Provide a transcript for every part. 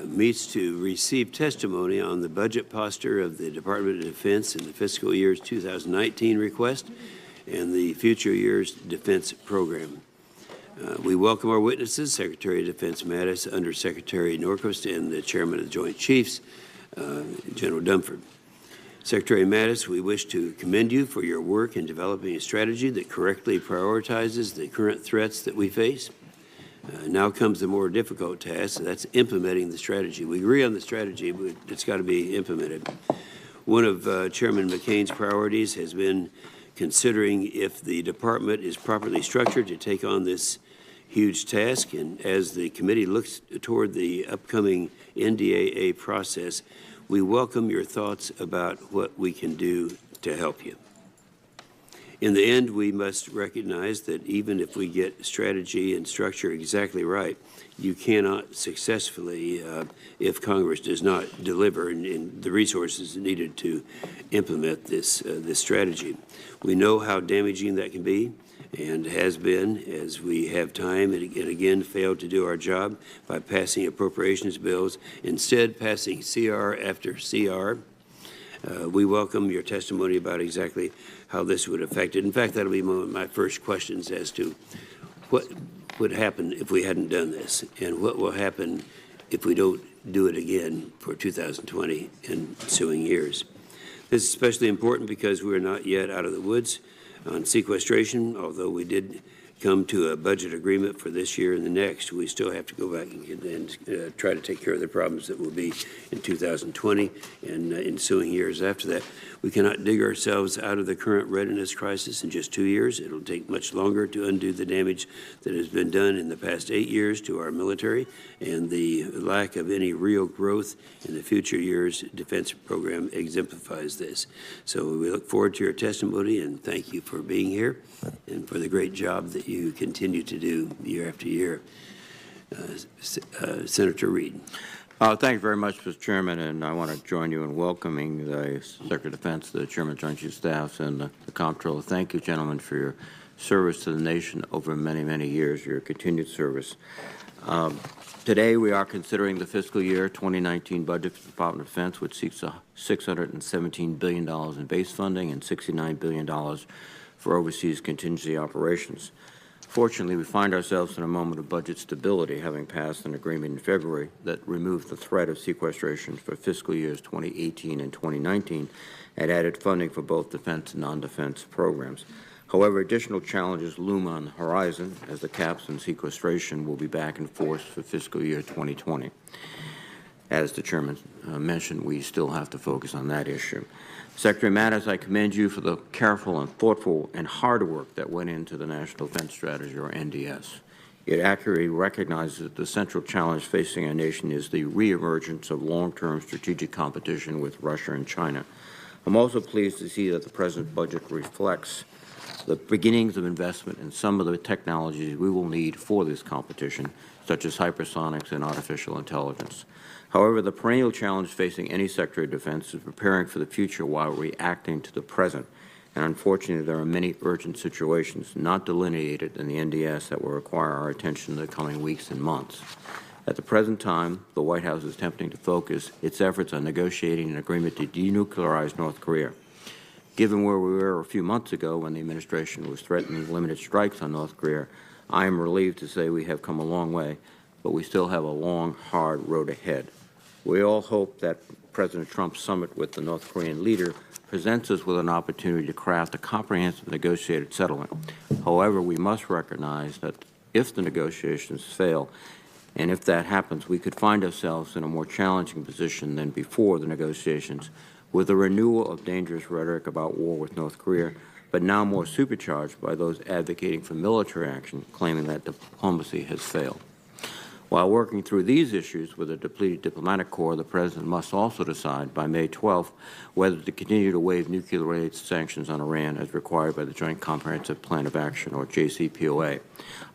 meets to receive testimony on the budget posture of the Department of Defense in the fiscal year's 2019 request and the future year's defense program. We welcome our witnesses, Secretary of Defense Mattis, Undersecretary Norquist, and the Chairman of the Joint Chiefs, General Dunford. Secretary Mattis, we wish to commend you for your work in developing a strategy that correctly prioritizes the current threats that we face. Now comes the more difficult task, so that's implementing the strategy. We agree on the strategy, but it's got to be implemented. One of Chairman McCain's priorities has been considering if the department is properly structured to take on this huge task, and as the committee looks toward the upcoming NDAA process, we welcome your thoughts about what we can do to help you. In the end, we must recognize that even if we get strategy and structure exactly right, you cannot successfully, if Congress does not deliver in the resources needed to implement this strategy. We know how damaging that can be and has been, as we have time and again failed to do our job by passing appropriations bills, instead passing CR after CR. We welcome your testimony about exactly how this would affect it. In fact, that'll be one of my first questions as to what would happen if we hadn't done this, and what will happen if we don't do it again for 2020 and ensuing years. This is especially important because we're not yet out of the woods on sequestration. Although we did come to a budget agreement for this year and the next, we still have to go back and try to take care of the problems that will be in 2020 and ensuing years after that. We cannot dig ourselves out of the current readiness crisis in just 2 years. It'll take much longer to undo the damage that has been done in the past 8 years to our military, and the lack of any real growth in the future years' defense program exemplifies this. So we look forward to your testimony, and thank you for being here and for the great job that you continue to do year after year. Senator Reed. Thank you very much, Mr. Chairman, and I want to join you in welcoming the Secretary of Defense, the Chairman of Joint Chiefs Staff, and the comptroller. Thank you, gentlemen, for your service to the nation over many, many years, your continued service. Today, we are considering the fiscal year 2019 budget for the Department of Defense, which seeks $617 billion in base funding and $69 billion for overseas contingency operations. Fortunately, we find ourselves in a moment of budget stability, having passed an agreement in February that removed the threat of sequestration for fiscal years 2018 and 2019 and added funding for both defense and non-defense programs. However, additional challenges loom on the horizon as the caps and sequestration will be back in force for fiscal year 2020. As the Chairman mentioned, we still have to focus on that issue. Secretary Mattis, I commend you for the careful and thoughtful and hard work that went into the National Defense Strategy, or NDS. It accurately recognizes that the central challenge facing our nation is the reemergence of long-term strategic competition with Russia and China. I'm also pleased to see that the present budget reflects the beginnings of investment in some of the technologies we will need for this competition, such as hypersonics and artificial intelligence. However, the perennial challenge facing any Secretary of Defense is preparing for the future while reacting to the present. And unfortunately, there are many urgent situations not delineated in the NDS that will require our attention in the coming weeks and months. At the present time, the White House is attempting to focus its efforts on negotiating an agreement to denuclearize North Korea. Given where we were a few months ago when the administration was threatening limited strikes on North Korea, I am relieved to say we have come a long way, but we still have a long, hard road ahead. We all hope that President Trump's summit with the North Korean leader presents us with an opportunity to craft a comprehensive negotiated settlement. However, we must recognize that if the negotiations fail, and if that happens, we could find ourselves in a more challenging position than before the negotiations, with a renewal of dangerous rhetoric about war with North Korea, but now more supercharged by those advocating for military action, claiming that diplomacy has failed. While working through these issues with a depleted diplomatic corps, the President must also decide by May 12th whether to continue to waive nuclear-related sanctions on Iran as required by the Joint Comprehensive Plan of Action, or JCPOA.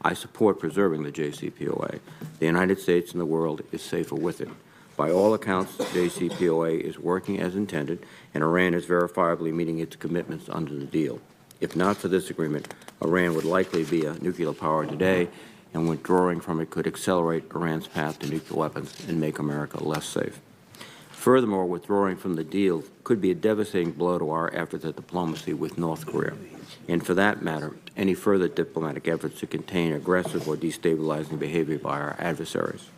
I support preserving the JCPOA. The United States and the world is safer with it. By all accounts, the JCPOA is working as intended, and Iran is verifiably meeting its commitments under the deal. If not for this agreement, Iran would likely be a nuclear power today, and withdrawing from it could accelerate Iran's path to nuclear weapons and make America less safe. Furthermore, withdrawing from the deal could be a devastating blow to our efforts at diplomacy with North Korea, and for that matter, any further diplomatic efforts to contain aggressive or destabilizing behavior by our adversaries.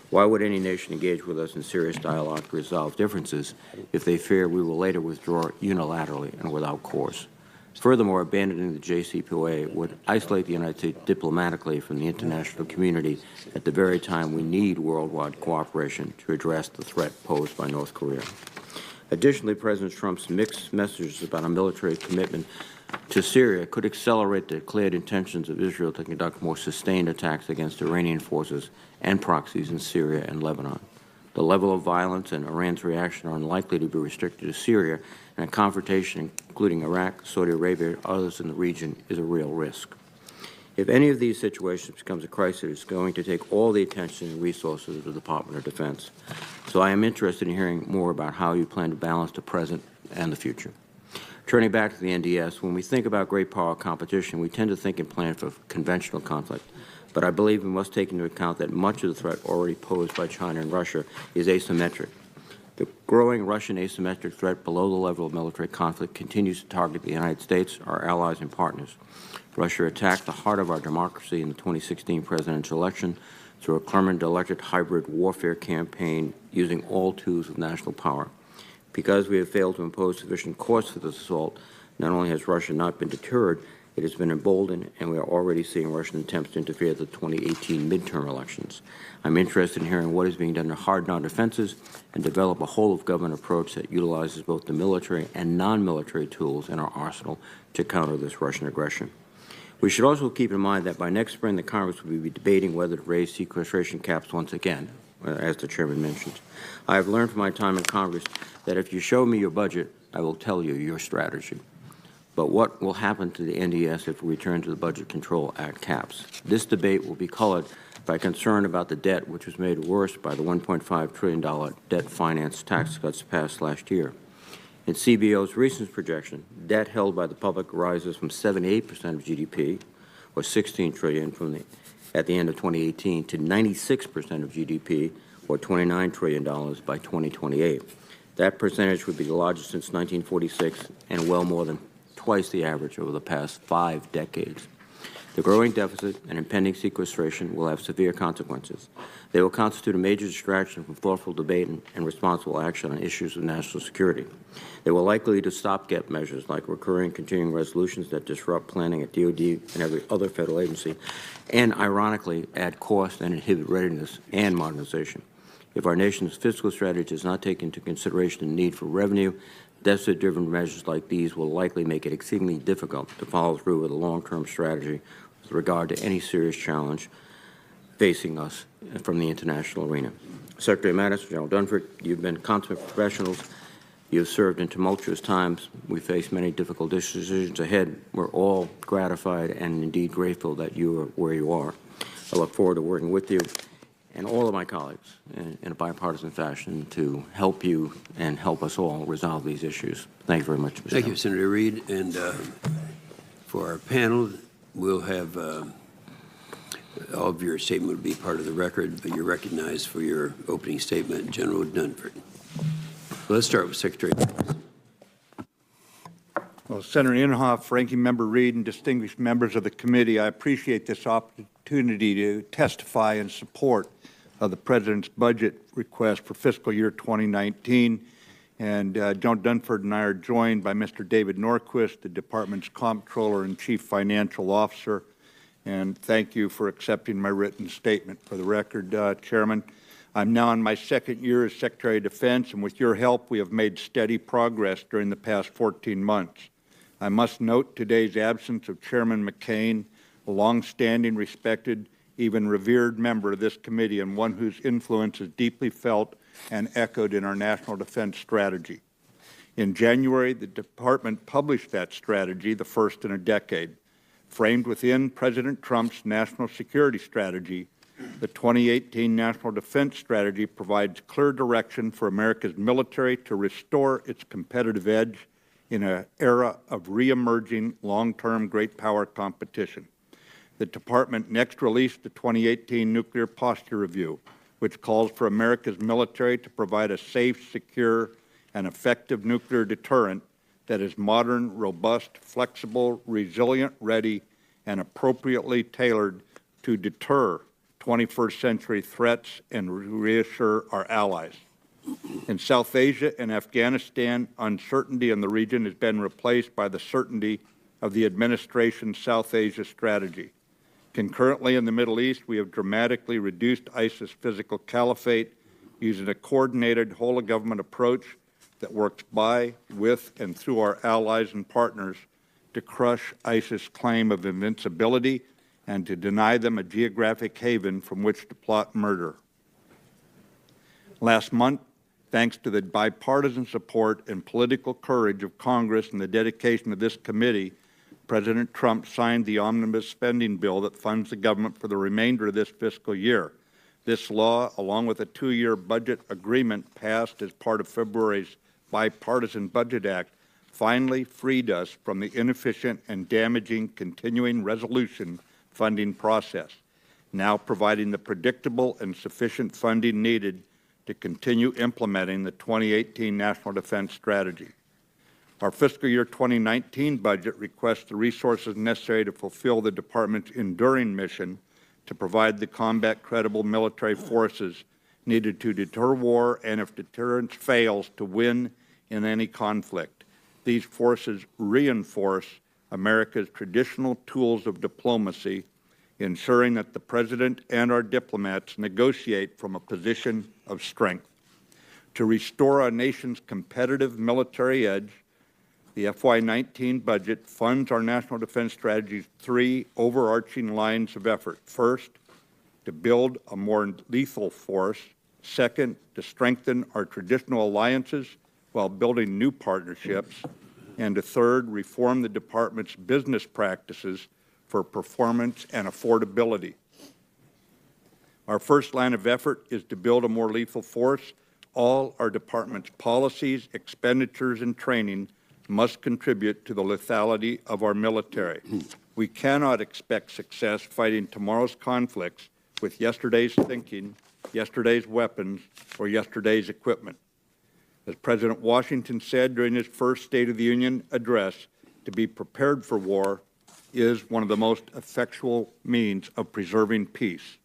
Why would any nation engage with us in serious dialogue to resolve differences if they fear we will later withdraw unilaterally and without cause? Furthermore, abandoning the JCPOA would isolate the United States diplomatically from the international community at the very time we need worldwide cooperation to address the threat posed by North Korea. Additionally, President Trump's mixed messages about a military commitment to Syria could accelerate the declared intentions of Israel to conduct more sustained attacks against Iranian forces and proxies in Syria and Lebanon. The level of violence and Iran's reaction are unlikely to be restricted to Syria, and a confrontation, including Iraq, Saudi Arabia, and others in the region, is a real risk. If any of these situations becomes a crisis, it's going to take all the attention and resources of the Department of Defense. So I am interested in hearing more about how you plan to balance the present and the future. Turning back to the NDS, when we think about great power competition, we tend to think and plan for conventional conflict. But I believe we must take into account that much of the threat already posed by China and Russia is asymmetric. The growing Russian asymmetric threat below the level of military conflict continues to target the United States, our allies, and partners. Russia attacked the heart of our democracy in the 2016 presidential election through a Kremlin-directed hybrid warfare campaign using all tools of national power. Because we have failed to impose sufficient cost for this assault, not only has Russia not been deterred, it has been emboldened, and we are already seeing Russian attempts to interfere with the 2018 midterm elections. I'm interested in hearing what is being done to harden our defenses and develop a whole-of-government approach that utilizes both the military and non-military tools in our arsenal to counter this Russian aggression. We should also keep in mind that by next spring, the Congress will be debating whether to raise sequestration caps once again, as the Chairman mentioned. I have learned from my time in Congress that if you show me your budget, I will tell you your strategy. But what will happen to the NDS if we return to the Budget Control Act caps? This debate will be colored by concern about the debt, which was made worse by the $1.5 trillion debt finance tax cuts passed last year. In CBO's recent projection, debt held by the public rises from 78% of GDP, or $16 trillion at the end of 2018, to 96% of GDP, or $29 trillion by 2028. That percentage would be the largest since 1946 and well more than twice the average over the past 5 decades. The growing deficit and impending sequestration will have severe consequences. They will constitute a major distraction from thoughtful debate and responsible action on issues of national security. They will likely lead to stopgap measures like recurring continuing resolutions that disrupt planning at DoD and every other federal agency, and ironically add cost and inhibit readiness and modernization. If our nation's fiscal strategy does not take into consideration the need for revenue, deficit-driven measures like these will likely make it exceedingly difficult to follow through with a long-term strategy with regard to any serious challenge facing us from the international arena. Secretary Mattis, General Dunford, you've been consummate professionals. You've served in tumultuous times. We face many difficult decisions ahead. We're all gratified and indeed grateful that you are where you are. I look forward to working with you and all of my colleagues in a bipartisan fashion to help you and help us all resolve these issues. Thank you very much, Mr. Thank you, Senator Reid. And for our panel, we'll have all of your statement will be part of the record, but you're recognized for your opening statement, General Dunford. Let's start with Secretary Mattis. Well, Senator Inhofe, Ranking Member Reid, and distinguished members of the committee, I appreciate this opportunity to testify in support of the President's budget request for fiscal year 2019. And Joan Dunford and I are joined by Mr. David Norquist, the Department's Comptroller and Chief Financial Officer. And thank you for accepting my written statement. For the record, Chairman, I'm now in my second year as Secretary of Defense, and with your help, we have made steady progress during the past 14 months. I must note today's absence of Chairman McCain, a long-standing, respected, even revered member of this committee and one whose influence is deeply felt and echoed in our national defense strategy. In January, the Department published that strategy, the first in a decade. Framed within President Trump's national security strategy, the 2018 National Defense Strategy provides clear direction for America's military to restore its competitive edge in an era of re-emerging long-term great power competition. The Department next released the 2018 Nuclear Posture Review, which calls for America's military to provide a safe, secure, and effective nuclear deterrent that is modern, robust, flexible, resilient, ready, and appropriately tailored to deter 21st century threats and reassure our allies. In South Asia and Afghanistan, uncertainty in the region has been replaced by the certainty of the administration's South Asia strategy. Concurrently, in the Middle East, we have dramatically reduced ISIS' physical caliphate using a coordinated whole-of-government approach that works by, with, and through our allies and partners to crush ISIS' claim of invincibility and to deny them a geographic haven from which to plot murder. Last month, thanks to the bipartisan support and political courage of Congress and the dedication of this committee, President Trump signed the omnibus spending bill that funds the government for the remainder of this fiscal year. This law, along with a 2-year budget agreement passed as part of February's Bipartisan Budget Act, finally freed us from the inefficient and damaging continuing resolution funding process, now providing the predictable and sufficient funding needed to continue implementing the 2018 National Defense Strategy. Our fiscal year 2019 budget requests the resources necessary to fulfill the Department's enduring mission to provide the combat credible military forces needed to deter war and, if deterrence fails, to win in any conflict. These forces reinforce America's traditional tools of diplomacy, ensuring that the President and our diplomats negotiate from a position of strength. To restore our nation's competitive military edge, the FY19 budget funds our National Defense Strategy's 3 overarching lines of effort. First, to build a more lethal force. Second, to strengthen our traditional alliances while building new partnerships. And to third, reform the Department's business practices for performance and affordability. Our first line of effort is to build a more lethal force. All our Department's policies, expenditures, and training must contribute to the lethality of our military. We cannot expect success fighting tomorrow's conflicts with yesterday's thinking, yesterday's weapons, or yesterday's equipment. As President Washington said during his first State of the Union address, to be prepared for war is one of the most effectual means of preserving peace.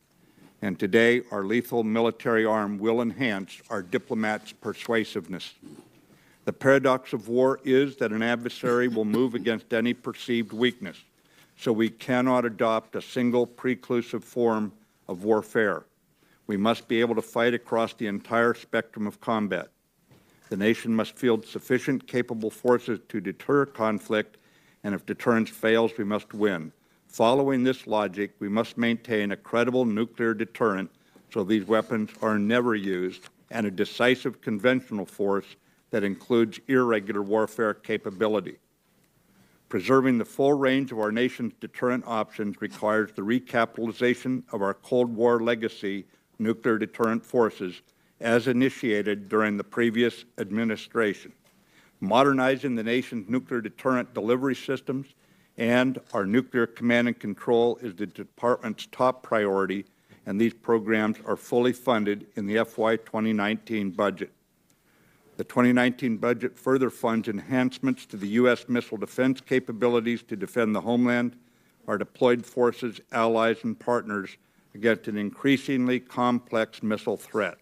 And today, our lethal military arm will enhance our diplomats' persuasiveness. The paradox of war is that an adversary will move against any perceived weakness, so we cannot adopt a single preclusive form of warfare. We must be able to fight across the entire spectrum of combat. The nation must field sufficient capable forces to deter conflict, and if deterrence fails, we must win. Following this logic, we must maintain a credible nuclear deterrent so these weapons are never used, and a decisive conventional force that includes irregular warfare capability. Preserving the full range of our nation's deterrent options requires the recapitalization of our Cold War legacy nuclear deterrent forces as initiated during the previous administration. Modernizing the nation's nuclear deterrent delivery systems and our nuclear command and control is the Department's top priority, and these programs are fully funded in the FY 2019 budget. The 2019 budget further funds enhancements to the U.S. missile defense capabilities to defend the homeland, our deployed forces, allies, and partners against an increasingly complex missile threat.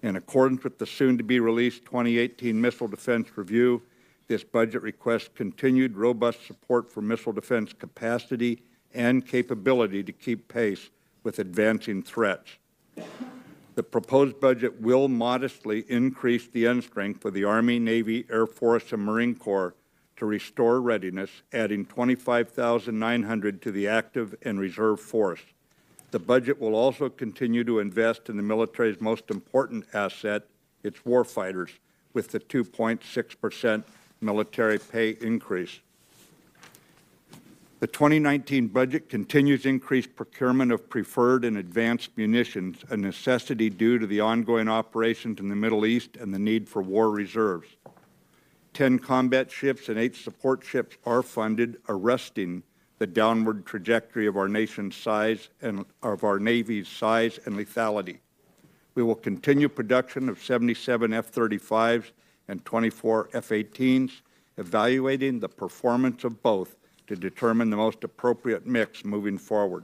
In accordance with the soon-to-be-released 2018 Missile Defense Review, this budget requests continued robust support for missile defense capacity and capability to keep pace with advancing threats. The proposed budget will modestly increase the end strength for the Army, Navy, Air Force, and Marine Corps to restore readiness, adding 25,900 to the active and reserve force. The budget will also continue to invest in the military's most important asset, its warfighters, with the 2.6% military pay increase. The 2019 budget continues increased procurement of preferred and advanced munitions, a necessity due to the ongoing operations in the Middle East and the need for war reserves. 10 combat ships and 8 support ships are funded, arresting the downward trajectory of our nation's size and of our Navy's size and lethality. We will continue production of 77 F-35s and 24 F-18s, evaluating the performance of both to determine the most appropriate mix moving forward.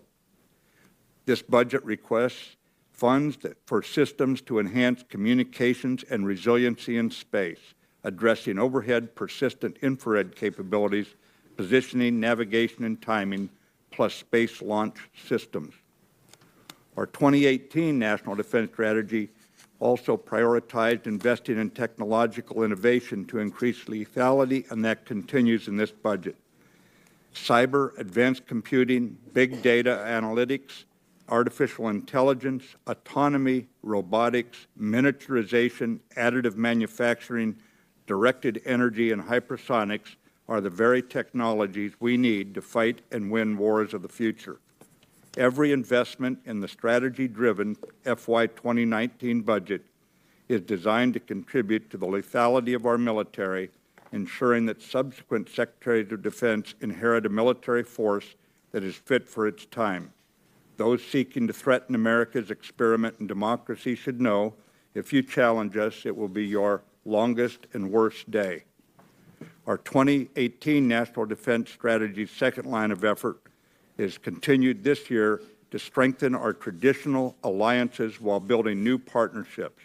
This budget requests funds for systems to enhance communications and resiliency in space, addressing overhead persistent infrared capabilities, positioning, navigation, and timing, plus space launch systems. Our 2018 National Defense Strategy also prioritized investing in technological innovation to increase lethality, and that continues in this budget. Cyber, advanced computing, big data analytics, artificial intelligence, autonomy, robotics, miniaturization, additive manufacturing, directed energy, and hypersonics are the very technologies we need to fight and win wars of the future. Every investment in the strategy-driven FY 2019 budget is designed to contribute to the lethality of our military, ensuring that subsequent Secretaries of Defense inherit a military force that is fit for its time. Those seeking to threaten America's experiment in democracy should know, if you challenge us, it will be your longest and worst day. Our 2018 National Defense Strategy's second line of effort is continued this year to strengthen our traditional alliances while building new partnerships.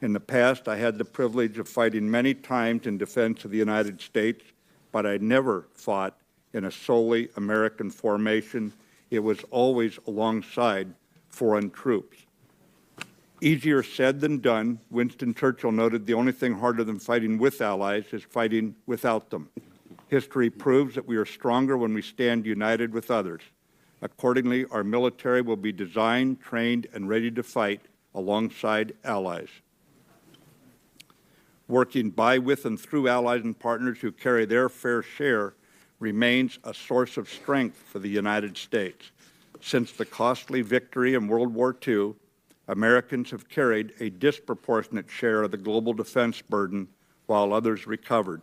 In the past, I had the privilege of fighting many times in defense of the United States, but I never fought in a solely American formation. It was always alongside foreign troops. Easier said than done. Winston Churchill noted the only thing harder than fighting with allies is fighting without them. History proves that we are stronger when we stand united with others. Accordingly, our military will be designed, trained, and ready to fight alongside allies. Working by, with, and through allies and partners who carry their fair share remains a source of strength for the United States. Since the costly victory in World War II, Americans have carried a disproportionate share of the global defense burden while others recovered.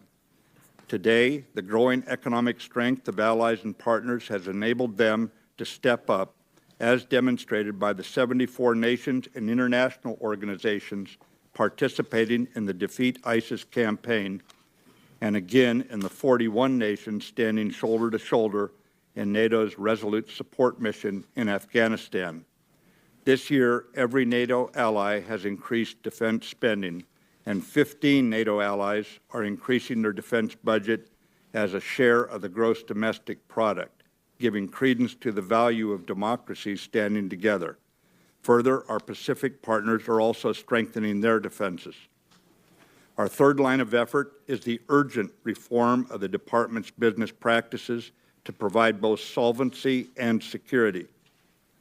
Today, the growing economic strength of allies and partners has enabled them to step up, as demonstrated by the 74 nations and international organizations participating in the Defeat ISIS campaign, and again in the 41 nations standing shoulder to shoulder in NATO's Resolute Support mission in Afghanistan. This year, every NATO ally has increased defense spending, and 15 NATO allies are increasing their defense budget as a share of the gross domestic product, giving credence to the value of democracies standing together. Further, our Pacific partners are also strengthening their defenses. Our third line of effort is the urgent reform of the Department's business practices to provide both solvency and security.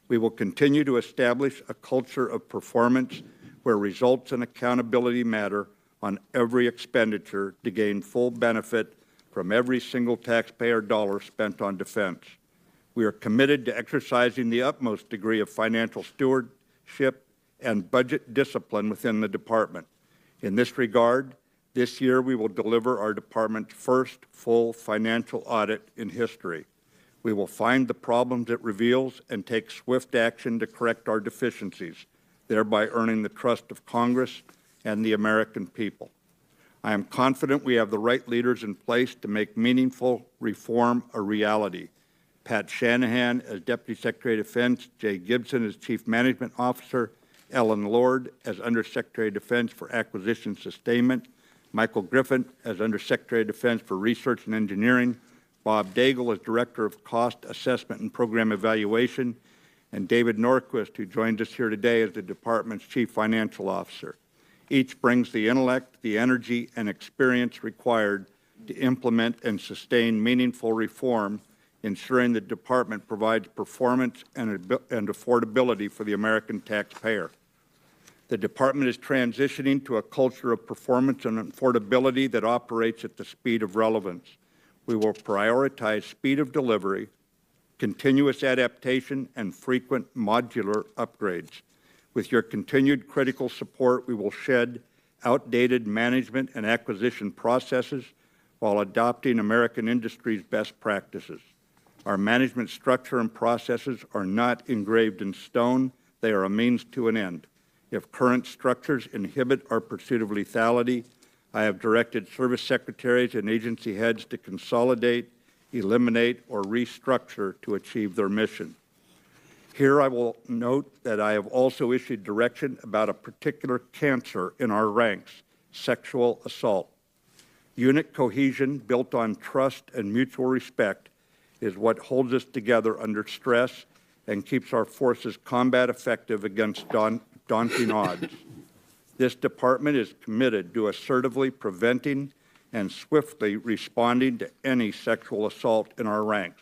We will continue to establish a culture of performance where results and accountability matter on every expenditure to gain full benefit from every single taxpayer dollar spent on defense. We are committed to exercising the utmost degree of financial stewardship and budget discipline within the Department. In this regard, this year we will deliver our Department's first full financial audit in history. We will find the problems it reveals and take swift action to correct our deficiencies, thereby earning the trust of Congress and the American people. I am confident we have the right leaders in place to make meaningful reform a reality. Pat Shanahan as Deputy Secretary of Defense, Jay Gibson as Chief Management Officer, Ellen Lord as Undersecretary of Defense for Acquisition Sustainment, Michael Griffin as Undersecretary of Defense for Research and Engineering, Bob Daigle as Director of Cost Assessment and Program Evaluation, and David Norquist, who joins us here today as the Department's Chief Financial Officer. Each brings the intellect, the energy, and experience required to implement and sustain meaningful reform, ensuring the Department provides performance and affordability for the American taxpayer. The Department is transitioning to a culture of performance and affordability that operates at the speed of relevance. We will prioritize speed of delivery, continuous adaptation, and frequent modular upgrades. With your continued critical support, we will shed outdated management and acquisition processes while adopting American industry's best practices. Our management structure and processes are not engraved in stone. They are a means to an end. If current structures inhibit our pursuit of lethality, I have directed service secretaries and agency heads to consolidate, eliminate, or restructure to achieve their mission. Here I will note that I have also issued direction about a particular cancer in our ranks, sexual assault. Unit cohesion built on trust and mutual respect is what holds us together under stress and keeps our forces combat effective against daunting odds. This department is committed to assertively preventing and swiftly responding to any sexual assault in our ranks.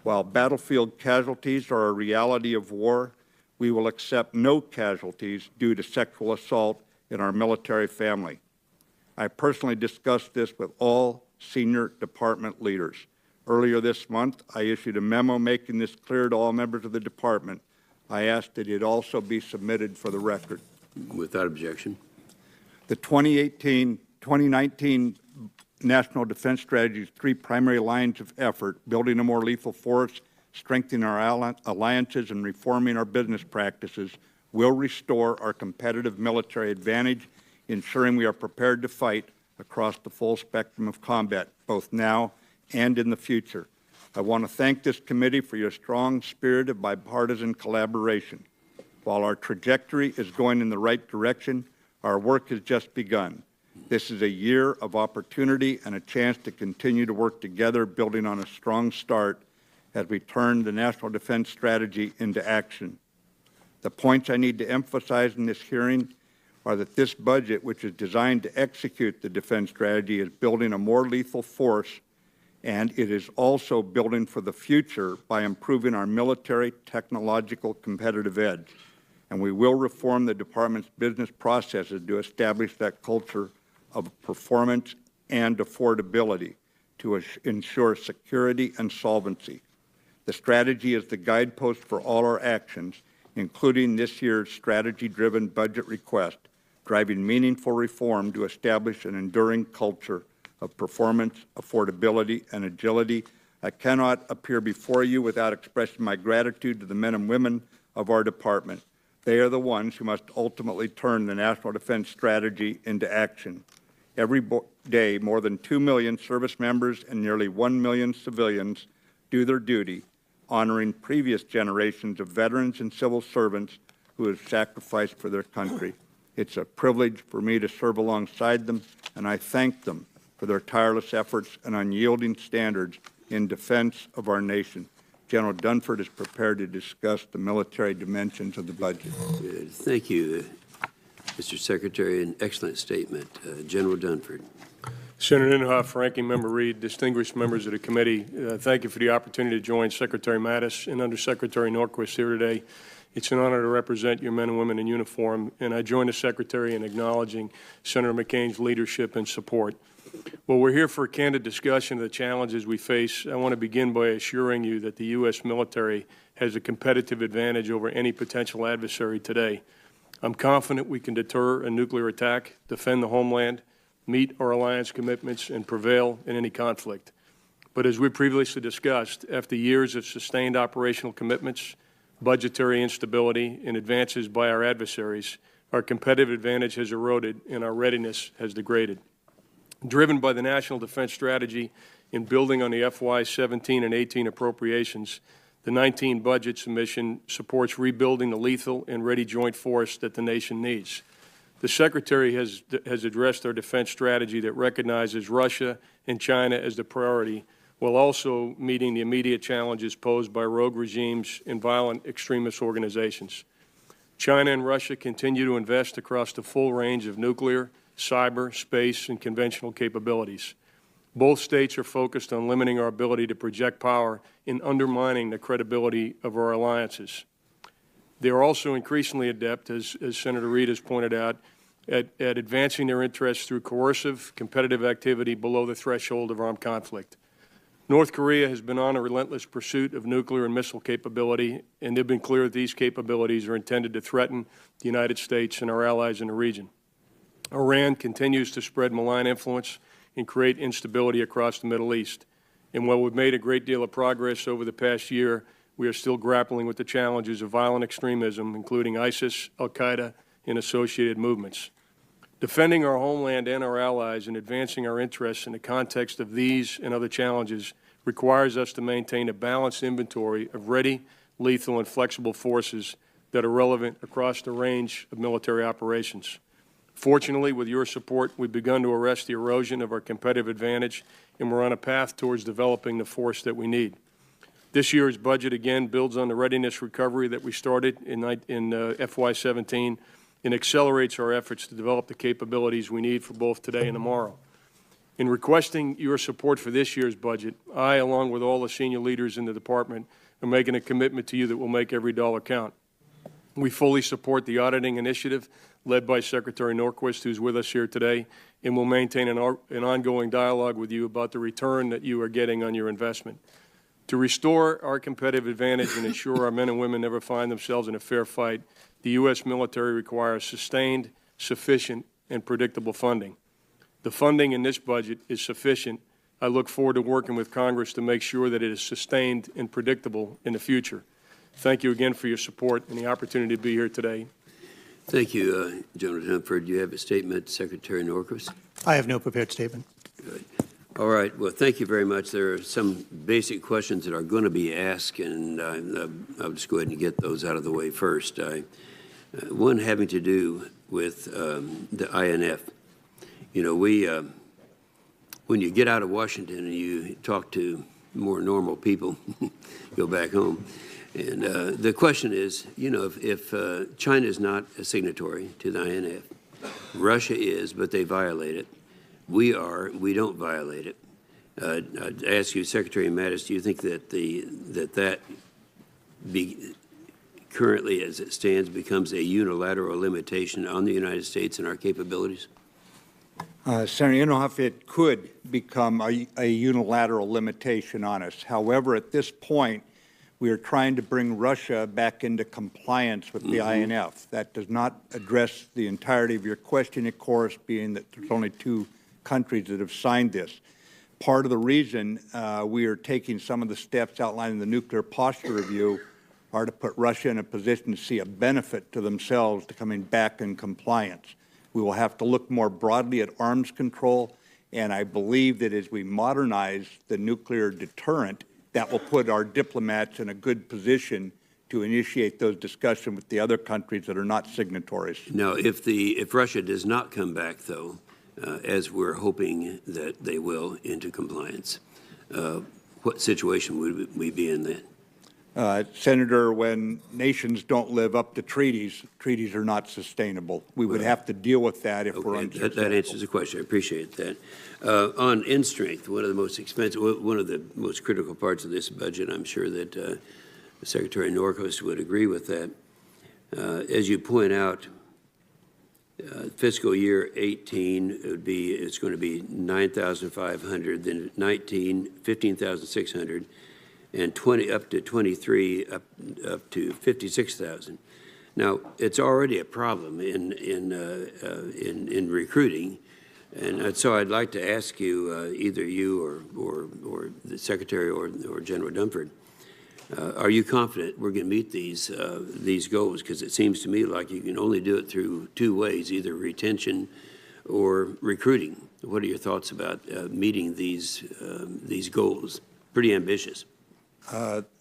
While battlefield casualties are a reality of war, we will accept no casualties due to sexual assault in our military family. I personally discussed this with all senior department leaders. Earlier this month, I issued a memo making this clear to all members of the department. I asked that it also be submitted for the record. Without objection. The 2019 National Defense Strategy's three primary lines of effort, building a more lethal force, strengthening our alliances, and reforming our business practices, will restore our competitive military advantage, ensuring we are prepared to fight across the full spectrum of combat, both now and in the future. I want to thank this committee for your strong spirit of bipartisan collaboration. While our trajectory is going in the right direction, our work has just begun. This is a year of opportunity and a chance to continue to work together, building on a strong start as we turn the National Defense Strategy into action. The points I need to emphasize in this hearing are that this budget, which is designed to execute the defense strategy, is building a more lethal force, and it is also building for the future by improving our military technological competitive edge. And we will reform the department's business processes to establish that culture of performance and affordability to ensure security and solvency. The strategy is the guidepost for all our actions, including this year's strategy-driven budget request, driving meaningful reform to establish an enduring culture of performance, affordability, and agility. I cannot appear before you without expressing my gratitude to the men and women of our department. They are the ones who must ultimately turn the National Defense Strategy into action. Every day, more than 2 million service members and nearly 1 million civilians do their duty, honoring previous generations of veterans and civil servants who have sacrificed for their country. It's a privilege for me to serve alongside them, and I thank them for their tireless efforts and unyielding standards in defense of our nation. General Dunford is prepared to discuss the military dimensions of the budget. Good. Thank you, Mr. Secretary. An excellent statement. General Dunford. Senator Inhofe, Ranking Member Reed, distinguished members of the committee, thank you for the opportunity to join Secretary Mattis and Undersecretary Norquist here today. It's an honor to represent your men and women in uniform, and I join the Secretary in acknowledging Senator McCain's leadership and support. Well, we're here for a candid discussion of the challenges we face. I want to begin by assuring you that the U.S. military has a competitive advantage over any potential adversary today. I'm confident we can deter a nuclear attack, defend the homeland, meet our alliance commitments, and prevail in any conflict. But as we previously discussed, after years of sustained operational commitments, budgetary instability, and advances by our adversaries, our competitive advantage has eroded and our readiness has degraded. Driven by the National Defense Strategy in building on the FY17 and 18 appropriations, the 19 budget submission supports rebuilding the lethal and ready joint force that the nation needs. The Secretary has addressed our defense strategy that recognizes Russia and China as the priority, while also meeting the immediate challenges posed by rogue regimes and violent extremist organizations. China and Russia continue to invest across the full range of nuclear, cyber, space, and conventional capabilities. Both states are focused on limiting our ability to project power and undermining the credibility of our alliances. They are also increasingly adept, as Senator Reed has pointed out, at advancing their interests through coercive, competitive activity below the threshold of armed conflict. North Korea has been on a relentless pursuit of nuclear and missile capability, and they've been clear that these capabilities are intended to threaten the United States and our allies in the region. Iran continues to spread malign influence and create instability across the Middle East. And while we've made a great deal of progress over the past year, we are still grappling with the challenges of violent extremism, including ISIS, al-Qaeda, and associated movements. Defending our homeland and our allies and advancing our interests in the context of these and other challenges requires us to maintain a balanced inventory of ready, lethal, and flexible forces that are relevant across the range of military operations. Fortunately, with your support, we've begun to arrest the erosion of our competitive advantage, and we're on a path towards developing the force that we need. This year's budget, again, builds on the readiness recovery that we started in FY17 and accelerates our efforts to develop the capabilities we need for both today and tomorrow. In requesting your support for this year's budget, I, along with all the senior leaders in the Department, are making a commitment to you that will make every dollar count. We fully support the auditing initiative led by Secretary Norquist, who's with us here today, and will maintain an ongoing dialogue with you about the return that you are getting on your investment. To restore our competitive advantage and ensure our men and women never find themselves in a fair fight, the U.S. military requires sustained, sufficient, and predictable funding. The funding in this budget is sufficient. I look forward to working with Congress to make sure that it is sustained and predictable in the future. Thank you again for your support and the opportunity to be here today. Thank you, General Dunford. Do you have a statement, Secretary Norquist? I have no prepared statement. Good. All right. Well, thank you very much. There are some basic questions that are going to be asked, and I'll just go ahead and get those out of the way first. One having to do with the INF. You know, when you get out of Washington and you talk to more normal people, go back home, and the question is, you know, if China is not a signatory to the INF, Russia is, but they violate it. We don't violate it. I'd ask you, Secretary Mattis, do you think that currently, as it stands, becomes a unilateral limitation on the United States and our capabilities? Senator Inhofe, it could become a unilateral limitation on us. However, at this point, we are trying to bring Russia back into compliance with the INF. That does not address the entirety of your question, of course, being that there's only 2 countries that have signed this. Part of the reason we are taking some of the steps outlined in the nuclear posture review are to put Russia in a position to see a benefit to themselves to coming back in compliance. We will have to look more broadly at arms control, and I believe that as we modernize the nuclear deterrent, that will put our diplomats in a good position to initiate those discussions with the other countries that are not signatories. Now, if Russia does not come back, though, as we're hoping that they will, into compliance, what situation would we be in then? Senator, when nations don't live up to treaties, treaties are not sustainable. We would have to deal with that if we're unsuccessful. That answers the question. I appreciate that. On end strength, one of the most expensive, one of the most critical parts of this budget, I'm sure that Secretary Norquist would agree with that. As you point out, fiscal year 18 it's going to be 9,500, then 19, 15,600. And 20 up to 23 up to 56,000. Now, it's already a problem in recruiting, and so I'd like to ask you, either you or the Secretary or General Dunford, are you confident we're going to meet these goals? Because it seems to me like you can only do it through 2 ways, either retention or recruiting. What are your thoughts about meeting these goals? Pretty ambitious.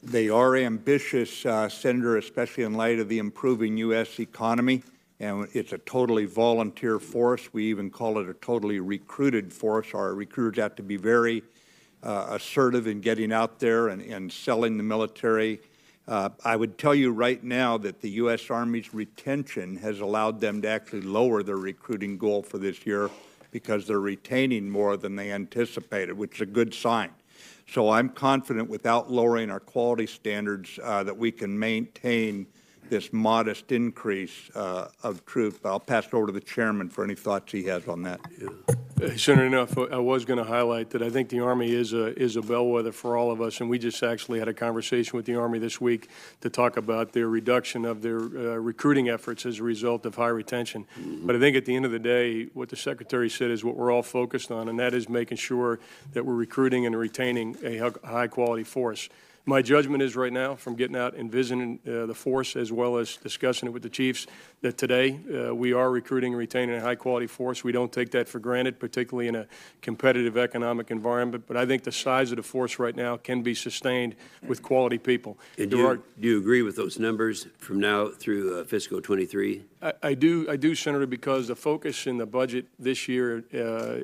They are ambitious, Senator, especially in light of the improving U.S. economy, and it's a totally volunteer force. We even call it a totally recruited force. Our recruiters have to be very assertive in getting out there and selling the military. I would tell you right now that the U.S. Army's retention has allowed them to actually lower their recruiting goal for this year because they're retaining more than they anticipated, which is a good sign. So I'm confident without lowering our quality standards that we can maintain this modest increase of troops. I'll pass it over to the chairman for any thoughts he has on that. Yeah. Senator enough, I was going to highlight that I think the Army is a bellwether for all of us, and we just actually had a conversation with the Army this week to talk about their reduction of their recruiting efforts as a result of high retention. But I think at the end of the day, what the Secretary said is what we're all focused on, and that is making sure that we're recruiting and retaining a high-quality force. My judgment is right now, from getting out and visiting the force as well as discussing it with the chiefs, that today we are recruiting and retaining a high-quality force. We don't take that for granted, particularly in a competitive economic environment. But I think the size of the force right now can be sustained with quality people. And do you agree with those numbers from now through fiscal 23? I do, Senator, because the focus in the budget this year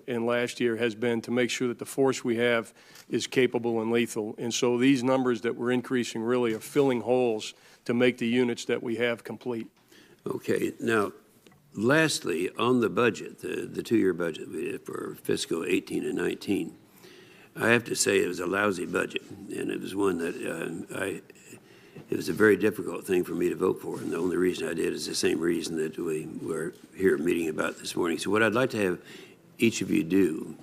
and last year has been to make sure that the force we have is capable and lethal. And so these numbers that we're increasing really are filling holes to make the units that we have complete. Okay. Now, lastly, on the budget, the two-year budget for fiscal 18 and 19, I have to say it was a lousy budget, and it was one that it was a very difficult thing for me to vote for, and the only reason I did is the same reason that we were here meeting about this morning. So what I'd like to have each of you do,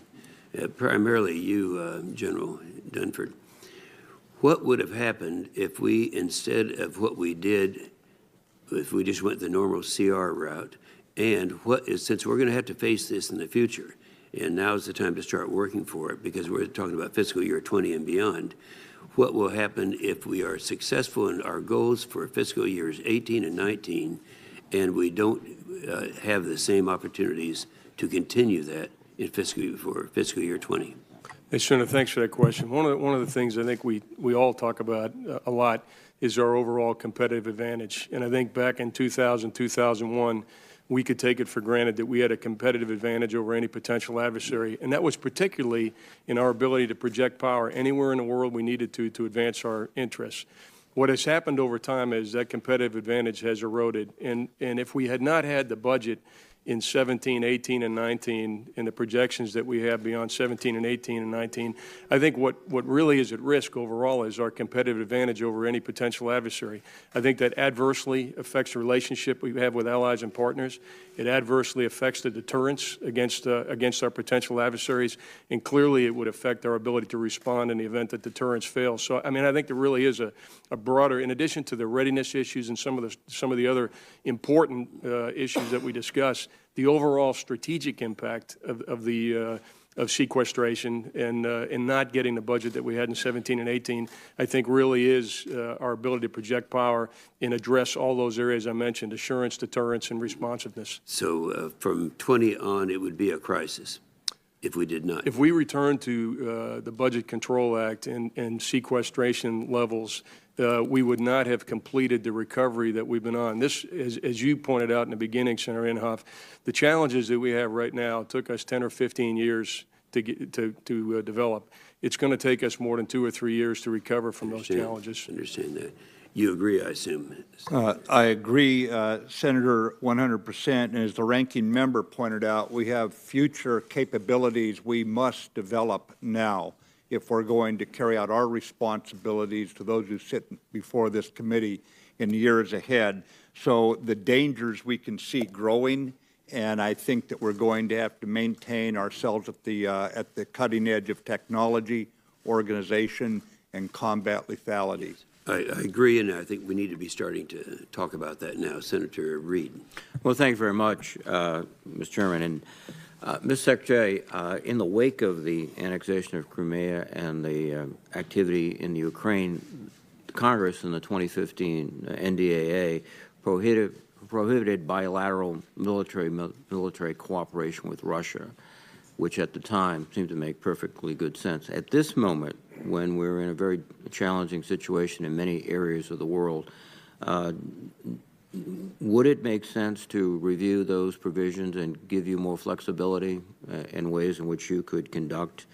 primarily you, General Dunford, what would have happened if we, instead of what we did, if we just went the normal CR route, and what is, since we're going to have to face this in the future, and now's the time to start working for it because we're talking about fiscal year 20 and beyond, what will happen if we are successful in our goals for fiscal years 18 and 19, and we don't have the same opportunities to continue that in fiscal year 20? Hey, Senator, thanks for that question. One of the things I think we all talk about a lot is our overall competitive advantage. And I think back in 2000, 2001, we could take it for granted that we had a competitive advantage over any potential adversary. And that was particularly in our ability to project power anywhere in the world we needed to advance our interests. What has happened over time is that competitive advantage has eroded. And if we had not had the budget in 17, 18, and 19, and the projections that we have beyond 17 and 18 and 19, I think what really is at risk overall is our competitive advantage over any potential adversary. I think that adversely affects the relationship we have with allies and partners. It adversely affects the deterrence against our potential adversaries, and clearly it would affect our ability to respond in the event that deterrence fails. So, I mean, I think there really is a broader, in addition to the readiness issues and some of the other important issues that we discuss, the overall strategic impact of sequestration and not getting the budget that we had in 17 and 18, I think really is our ability to project power and address all those areas I mentioned: assurance, deterrence, and responsiveness. So from 20 on, it would be a crisis if we did not. If we return to the Budget Control Act and sequestration levels, we would not have completed the recovery that we've been on. This, as you pointed out in the beginning, Senator Inhofe, the challenges that we have right now took us 10 or 15 years to develop. It's going to take us more than 2 or 3 years to recover from those challenges. Understand that. You agree, I assume? I agree, Senator, 100%. And as the ranking member pointed out, we have future capabilities we must develop now if we're going to carry out our responsibilities to those who sit before this committee in the years ahead. So the dangers we can see growing, and I think that we're going to have to maintain ourselves at the cutting edge of technology, organization, and combat lethality. I agree, and I think we need to be starting to talk about that now. Senator Reid. Well, thank you very much, Mr. Chairman. And Mr. Secretary, in the wake of the annexation of Crimea and the activity in the Ukraine, Congress in the 2015 NDAA prohibited bilateral military cooperation with Russia, which at the time seemed to make perfectly good sense. At this moment, when we're in a very challenging situation in many areas of the world, would it make sense to review those provisions and give you more flexibility in ways in which you could conduct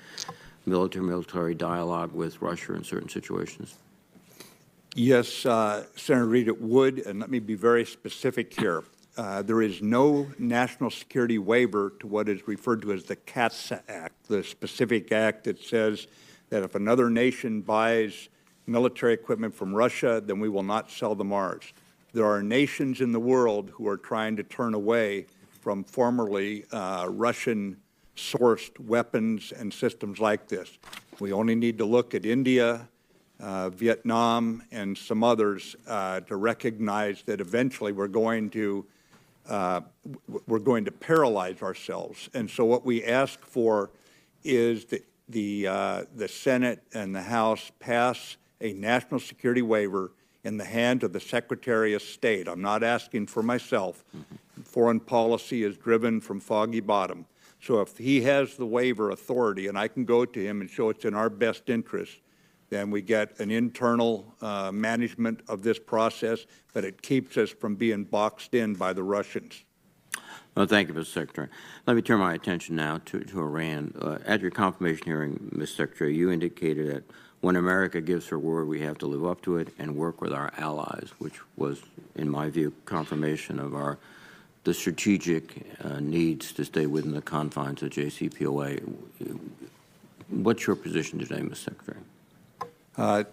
military dialogue with Russia in certain situations? Yes, Senator Reid, it would, and let me be very specific here. There is no national security waiver to what is referred to as the CATSA Act, the specific act that says that if another nation buys military equipment from Russia, then we will not sell them ours. There are nations in the world who are trying to turn away from formerly Russian sourced weapons and systems like this. We only need to look at India, Vietnam, and some others to recognize that eventually we're going to paralyze ourselves. And so what we ask for is that the Senate and the House pass a national security waiver in the hands of the Secretary of State. I'm not asking for myself. Foreign policy is driven from foggy bottom. So if he has the waiver authority and I can go to him and show it's in our best interest, then we get an internal management of this process, but it keeps us from being boxed in by the Russians. Well, thank you, Mr. Secretary. Let me turn my attention now to Iran. At your confirmation hearing, Mr. Secretary, you indicated that when America gives her word, we have to live up to it and work with our allies, which was, in my view, confirmation of the strategic needs to stay within the confines of JCPOA. What's your position today, Mr. Secretary?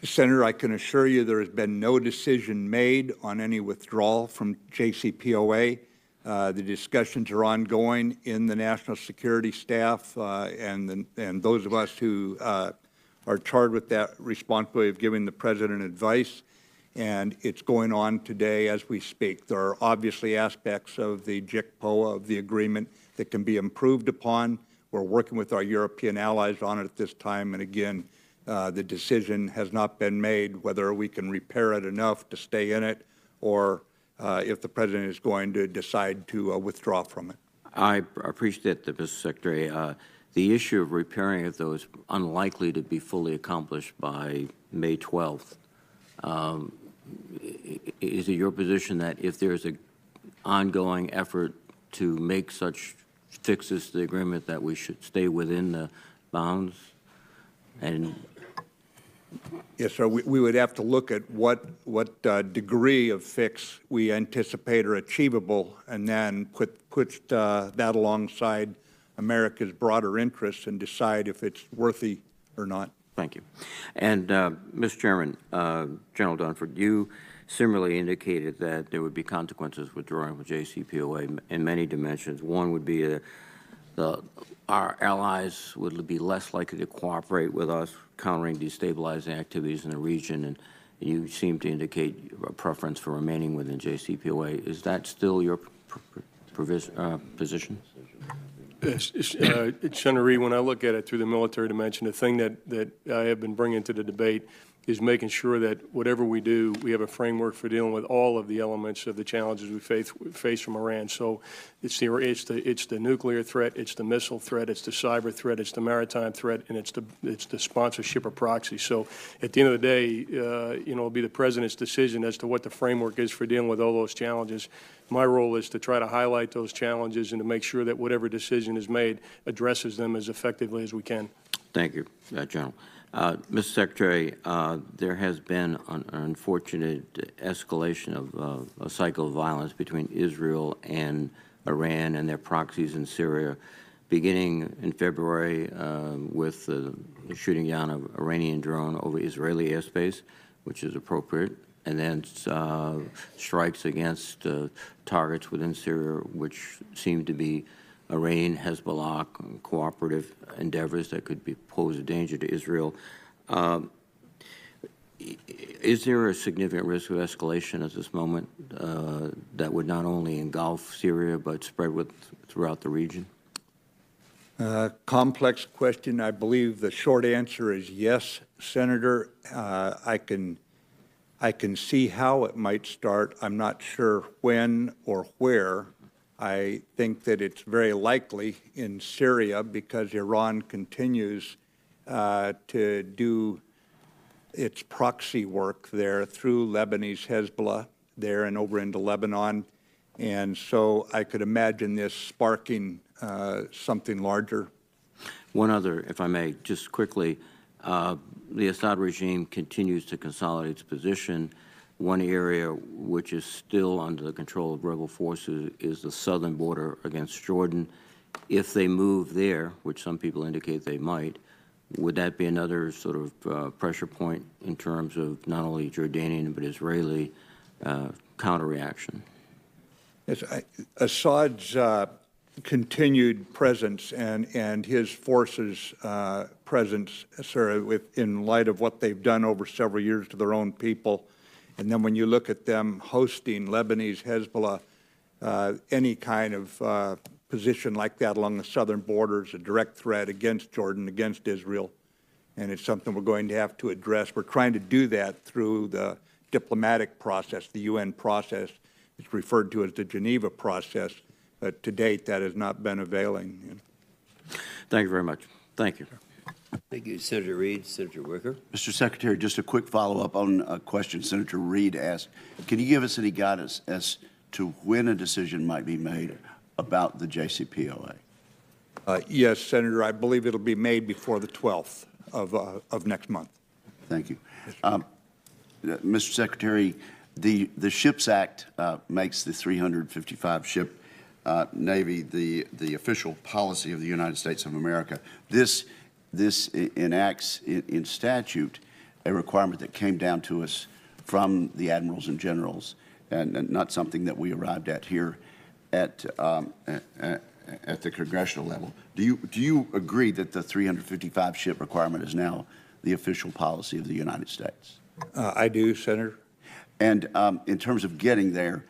Senator, I can assure you there has been no decision made on any withdrawal from JCPOA. The discussions are ongoing in the National Security Staff and those of us who are charged with that responsibility of giving the President advice, and it's going on today as we speak. There are obviously aspects of the JCPOA, of the agreement, that can be improved upon. We're working with our European allies on it at this time, and again, the decision has not been made whether we can repair it enough to stay in it or if the President is going to decide to withdraw from it. I appreciate that, Mr. Secretary. The issue of repairing it, though, is unlikely to be fully accomplished by May 12th. Is it your position that if there's an ongoing effort to make such fixes to the agreement that we should stay within the bounds? And yes, sir. We would have to look at what degree of fix we anticipate are achievable, and then put that alongside America's broader interests and decide if it's worthy or not. thank you. And Mr. Chairman, General Dunford, you similarly indicated that there would be consequences withdrawing from JCPOA in many dimensions. One would be our allies would be less likely to cooperate with us, countering destabilizing activities in the region, and you seem to indicate a preference for remaining within JCPOA. Is that still your position? Yes, Senator Reid, when I look at it through the military dimension, the thing that I have been bringing to the debate is making sure that whatever we do, we have a framework for dealing with all of the elements of the challenges we face from Iran. So it's the nuclear threat, it's the missile threat, it's the cyber threat, it's the maritime threat, and it's the sponsorship of proxies. So at the end of the day, it'll be the President's decision as to what the framework is for dealing with all those challenges. My role is to try to highlight those challenges and to make sure that whatever decision is made addresses them as effectively as we can. Thank you, General. Mr. Secretary, there has been an unfortunate escalation of a cycle of violence between Israel and Iran and their proxies in Syria, beginning in February with the shooting down of an Iranian drone over Israeli airspace, which is appropriate, and then strikes against targets within Syria, which seem to be Iran, Hezbollah, cooperative endeavors that could pose a danger to Israel. Is there a significant risk of escalation at this moment that would not only engulf Syria but spread throughout the region? Complex question. I believe the short answer is yes, Senator. I can see how it might start. I'm not sure when or where. I think that it's very likely in Syria because Iran continues to do its proxy work there through Lebanese Hezbollah there and over into Lebanon. And so I could imagine this sparking something larger. One other, if I may, just quickly, the Assad regime continues to consolidate its position. One area which is still under the control of rebel forces is the southern border against Jordan. If they move there, which some people indicate they might, would that be another sort of pressure point in terms of not only Jordanian but Israeli counter-reaction? Yes, Assad's continued presence and his forces' presence, sir, in light of what they've done over several years to their own people. And then when you look at them hosting Lebanese, Hezbollah, any kind of position like that along the southern border is a direct threat against Jordan, against Israel, and it's something we're going to have to address. We're trying to do that through the diplomatic process, the UN process. It's referred to as the Geneva process, but to date that has not been availing. Thank you very much. Thank you. Thank you, Senator Reid. Senator Wicker. Mr. Secretary, just a quick follow-up on a question Senator Reid asked. Can you give us any guidance as to when a decision might be made about the JCPOA? Yes, Senator, I believe it'll be made before the 12th of next month. Thank you. Mr. Secretary, the SHIPS Act makes the 355-ship Navy the official policy of the United States of America. This enacts in statute a requirement that came down to us from the admirals and generals, and not something that we arrived at here at the congressional level. Do you agree that the 355-ship requirement is now the official policy of the United States? I do, Senator. And in terms of getting there,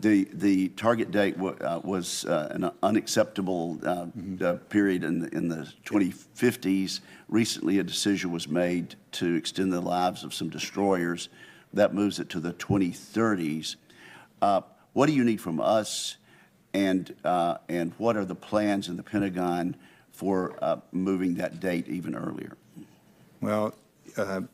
the target date was an unacceptable period in the 2050s. Recently, a decision was made to extend the lives of some destroyers. That moves it to the 2030s. What do you need from us, and what are the plans in the Pentagon for moving that date even earlier? Well,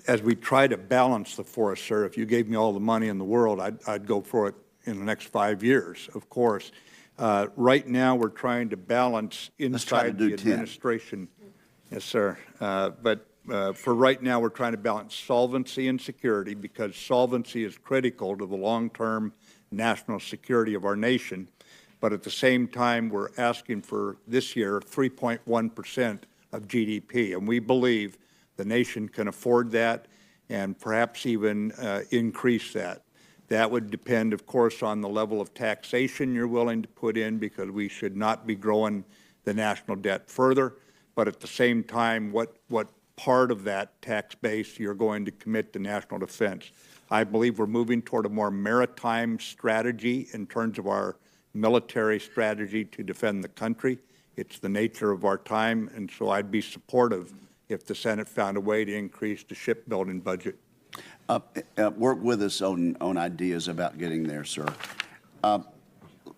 as we try to balance the force, sir, if you gave me all the money in the world, I'd go for it in the next 5 years, of course. Right now, we're trying to balance inside the administration. 10. Yes, sir. But for right now, we're trying to balance solvency and security, because solvency is critical to the long-term national security of our nation. But at the same time, we're asking for this year 3.1% of GDP, and we believe the nation can afford that and perhaps even increase that. That would depend, of course, on the level of taxation you're willing to put in, because we should not be growing the national debt further. But at the same time, what part of that tax base you're going to commit to national defense. I believe we're moving toward a more maritime strategy in terms of our military strategy to defend the country. It's the nature of our time, and so I'd be supportive if the Senate found a way to increase the shipbuilding budget. Work with us on ideas about getting there, sir.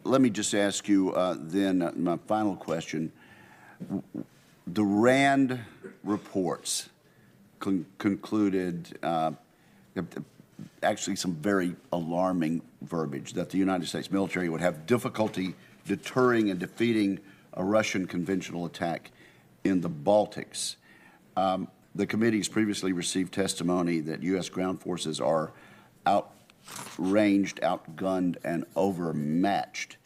Let me just ask you then my final question. The RAND reports concluded actually some very alarming verbiage, that the United States military would have difficulty deterring and defeating a Russian conventional attack in the Baltics. The committee has previously received testimony that U.S. ground forces are outranged, outgunned, and overmatched.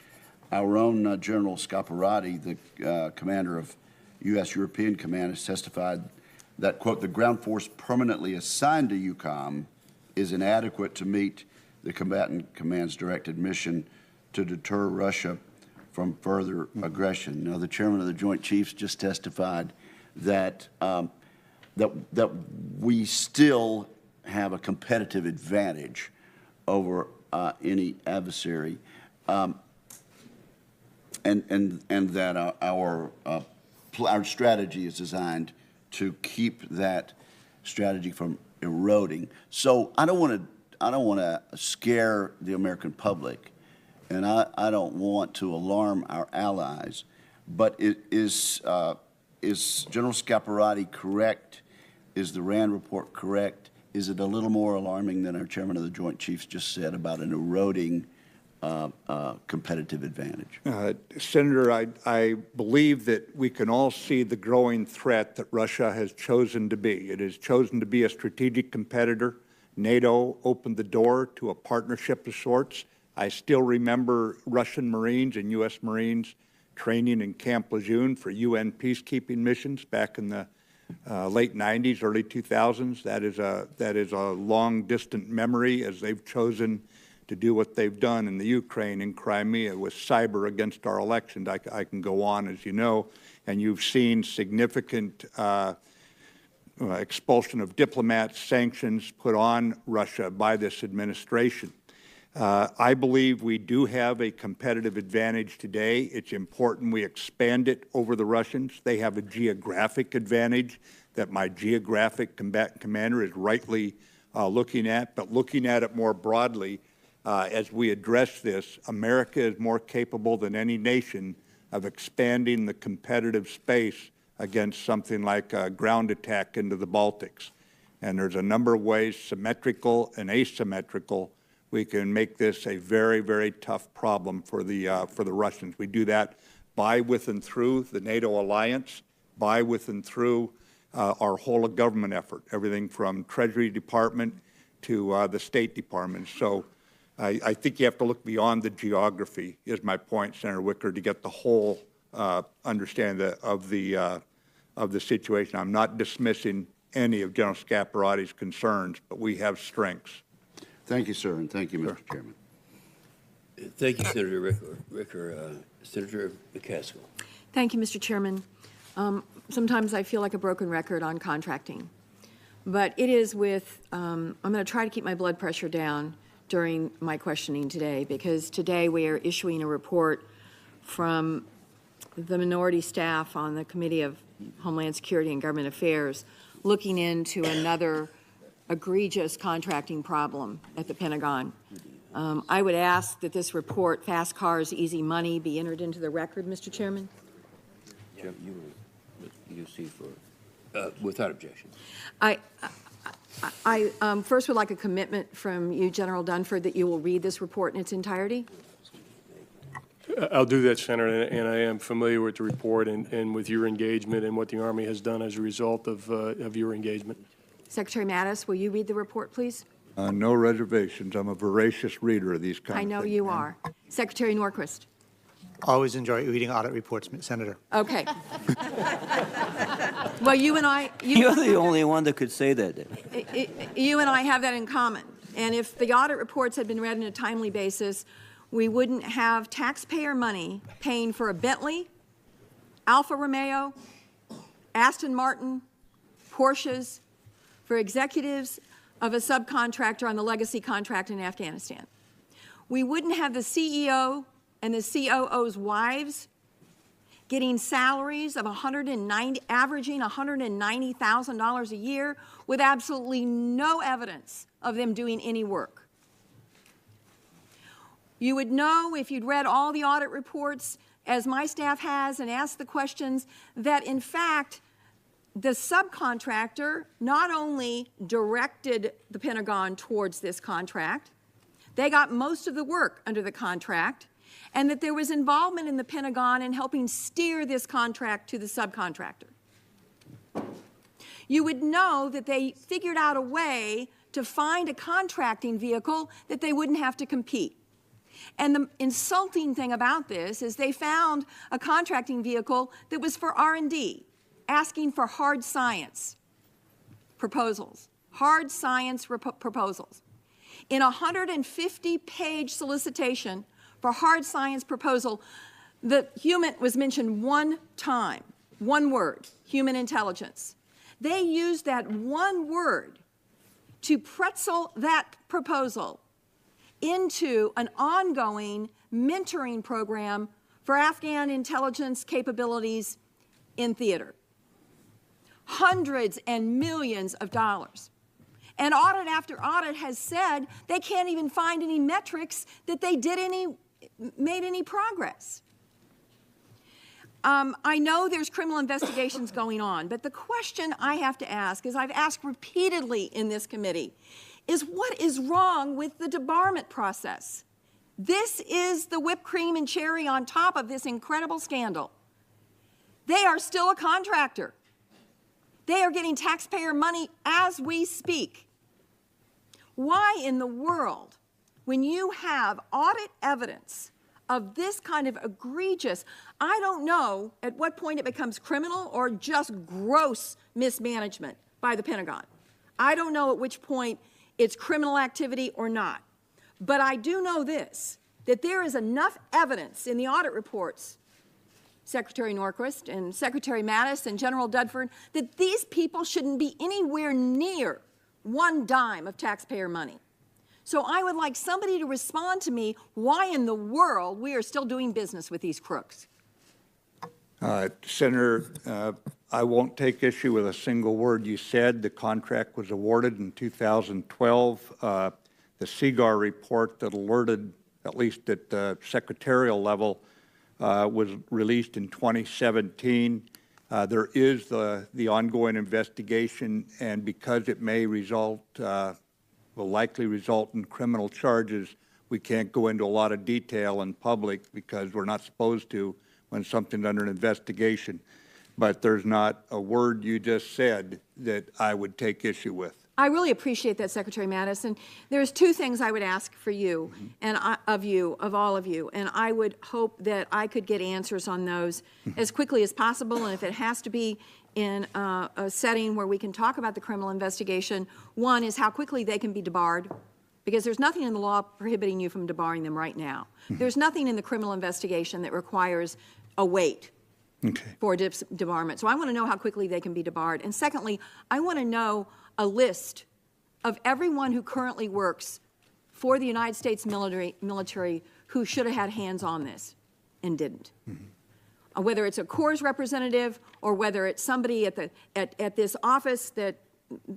Our own General Scaparrotti, the commander of U.S. European Command, has testified that, quote, the ground force permanently assigned to EUCOM is inadequate to meet the combatant command's directed mission to deter Russia from further aggression. Now, the chairman of the Joint Chiefs just testified that that we still have a competitive advantage over any adversary, and that our strategy is designed to keep that strategy from eroding. So I don't want to scare the American public, and I don't want to alarm our allies. But is General Scaparrotti correct? Is the RAND report correct? Is it a little more alarming than our chairman of the Joint Chiefs just said about an eroding competitive advantage? Senator, I believe that we can all see the growing threat that Russia has chosen to be. It has chosen to be a strategic competitor. NATO opened the door to a partnership of sorts. I still remember Russian Marines and U.S. Marines training in Camp Lejeune for UN peacekeeping missions back in the late 90s, early 2000s. That is a long, distant memory, as they've chosen to do what they've done in the Ukraine and Crimea with cyber against our elections. I can go on, as you know, and you've seen significant expulsion of diplomats, sanctions put on Russia by this administration. I believe we do have a competitive advantage today. It's important we expand it over the Russians. They have a geographic advantage that my geographic combatant commander is rightly looking at, but looking at it more broadly, as we address this, America is more capable than any nation of expanding the competitive space against something like a ground attack into the Baltics. And there's a number of ways, symmetrical and asymmetrical, we can make this a very, very tough problem for the Russians. We do that by, with, and through the NATO alliance, by, with, and through our whole of government effort, everything from Treasury Department to the State Department. So I think you have to look beyond the geography, is my point, Senator Wicker, to get the whole understanding of the situation. I'm not dismissing any of General Scaparotti's concerns, but we have strengths. Thank you, sir, and thank you, Mr. Chairman. Thank you, Senator Ricker. Senator McCaskill. Thank you, Mr. Chairman. Sometimes I feel like a broken record on contracting, but it is with, I'm going to try to keep my blood pressure down during my questioning today, because today we are issuing a report from the minority staff on the Committee of Homeland Security and Government Affairs looking into another egregious contracting problem at the Pentagon. I would ask that this report, Fast Cars, Easy Money, be entered into the record, Mr. Chairman. You see for, without objection. I first would like a commitment from you, General Dunford, that you will read this report in its entirety. I'll do that, Senator, and I am familiar with the report and with your engagement and what the Army has done as a result of your engagement. Secretary Mattis, will you read the report, please? No reservations. I'm a voracious reader of these kinds of things. I know you are. Secretary Norquist. Always enjoy reading audit reports, Senator. Okay. Well, you and I... You're the only one that could say that. You and I have that in common. And if the audit reports had been read on a timely basis, we wouldn't have taxpayer money paying for a Bentley, Alfa Romeo, Aston Martin, Porsches, for executives of a subcontractor on the legacy contract in Afghanistan. We wouldn't have the CEO and the COO's wives getting salaries of averaging $190,000 a year with absolutely no evidence of them doing any work. You would know, if you'd read all the audit reports, as my staff has, and asked the questions, that in fact, the subcontractor not only directed the Pentagon towards this contract, they got most of the work under the contract, and that there was involvement in the Pentagon in helping steer this contract to the subcontractor. You would know that they figured out a way to find a contracting vehicle that they wouldn't have to compete. And the insulting thing about this is they found a contracting vehicle that was for R&D, asking for hard science proposals, hard science proposals. In a 150-page solicitation for hard science proposal, the human was mentioned one time, one word, human intelligence. They used that one word to pretzel that proposal into an ongoing mentoring program for Afghan intelligence capabilities in theater. Hundreds and millions of dollars. And audit after audit has said they can't even find any metrics that they made any progress. I know there's criminal investigations going on, but the question I have to ask, as I've asked repeatedly in this committee, is what is wrong with the debarment process? This is the whipped cream and cherry on top of this incredible scandal. They are still a contractor. They are getting taxpayer money as we speak. Why in the world, when you have audit evidence of this kind of egregious, I don't know at what point it becomes criminal or just gross mismanagement by the Pentagon. I don't know at which point it's criminal activity or not. But I do know this, that there is enough evidence in the audit reports, Secretary Norquist and Secretary Mattis and General Dunford, that these people shouldn't be anywhere near one dime of taxpayer money. So I would like somebody to respond to me why in the world we are still doing business with these crooks. Senator, I won't take issue with a single word you said. The contract was awarded in 2012. The CGAR report that alerted, at least at the secretarial level, was released in 2017. There is the ongoing investigation, and because it may result, will likely result in criminal charges, we can't go into a lot of detail in public because we're not supposed to when something's under an investigation. But there's not a word you just said that I would take issue with. I really appreciate that, Secretary Mattis. And there's two things I would ask for you and of all of you, and I would hope that I could get answers on those as quickly as possible. And if it has to be in a setting where we can talk about the criminal investigation, one is how quickly they can be debarred, because there's nothing in the law prohibiting you from debarring them right now. There's nothing in the criminal investigation that requires a wait for debarment. So I want to know how quickly they can be debarred. And secondly, I want to know a list of everyone who currently works for the United States military who should have had hands on this and didn't. Whether it's a Corps representative or whether it's somebody at this office that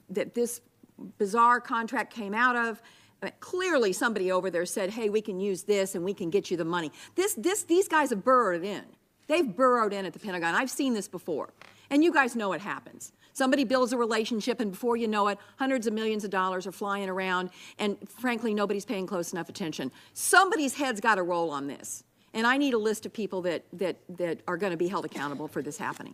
this bizarre contract came out of. Clearly somebody over there said, hey, we can use this and we can get you the money. These guys have burrowed in. They've burrowed in at the Pentagon. I've seen this before. And you guys know what happens. Somebody builds a relationship, and before you know it, hundreds of millions of dollars are flying around, and frankly, nobody's paying close enough attention. Somebody's head's got to roll on this. And I need a list of people that are going to be held accountable for this happening.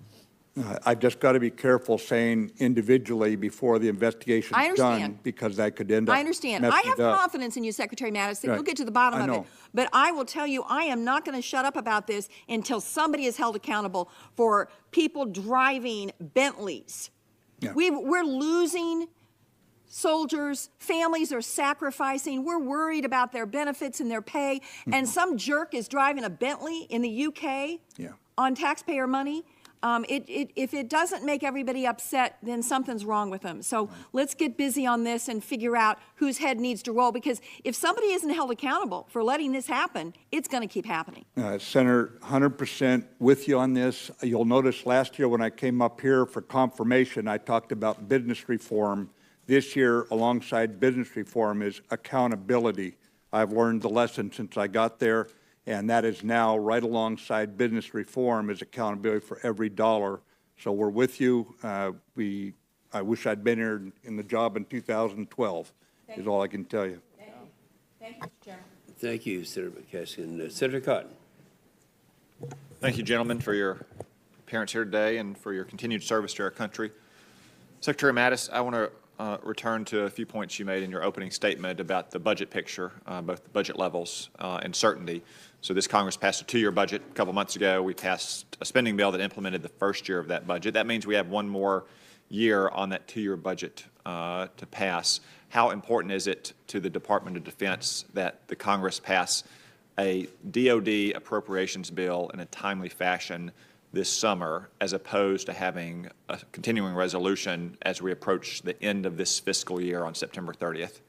I've just got to be careful saying individually before the investigation is done, because that could end up. I understand. I have confidence in you, Secretary Mattis, that you'll get to the bottom of it. But I will tell you, I am not going to shut up about this until somebody is held accountable for people driving Bentleys. Yeah. We're losing soldiers, families are sacrificing, we're worried about their benefits and their pay, and some jerk is driving a Bentley in the UK on taxpayer money. If it doesn't make everybody upset, then something's wrong with them. So let's get busy on this and figure out whose head needs to roll, because if somebody isn't held accountable for letting this happen, it's going to keep happening. Senator, 100% with you on this. You'll notice last year when I came up here for confirmation, I talked about business reform. This year, alongside business reform, is accountability. I've learned the lesson since I got there. And that is now right alongside business reform is accountability for every dollar. So we're with you. I wish I'd been here in the job in 2012 is all I can tell you. Thank you, Mr. Chairman. Thank you, Senator McCaskill. Senator Cotton. Thank you, gentlemen, for your appearance here today and for your continued service to our country. Secretary Mattis, I want to return to a few points you made in your opening statement about the budget picture, both the budget levels and certainty. So this Congress passed a 2-year budget a couple months ago. We passed a spending bill that implemented the first year of that budget. That means we have one more year on that 2-year budget to pass. How important is it to the Department of Defense that the Congress pass a DoD appropriations bill in a timely fashion this summer, as opposed to having a continuing resolution as we approach the end of this fiscal year on September 30th?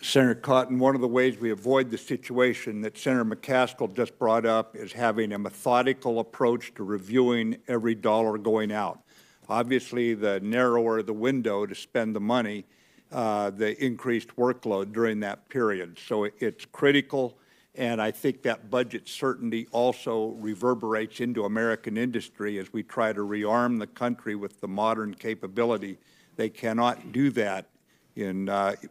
Senator Cotton, one of the ways we avoid the situation that Senator McCaskill just brought up is having a methodical approach to reviewing every dollar going out. Obviously, the narrower the window to spend the money, the increased workload during that period. So it's critical. And I think that budget certainty also reverberates into American industry as we try to rearm the country with the modern capability. They cannot do that in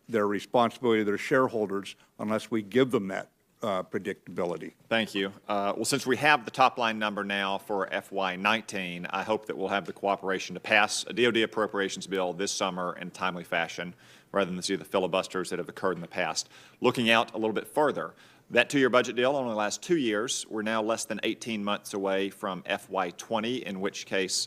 their responsibility to their shareholders unless we give them that predictability. Thank you. Well, since we have the top line number now for FY19, I hope that we'll have the cooperation to pass a DoD appropriations bill this summer in a timely fashion, rather than see the filibusters that have occurred in the past. Looking out a little bit further, That two-year budget deal only lasts 2 years. We're now less than 18 months away from FY20, in which case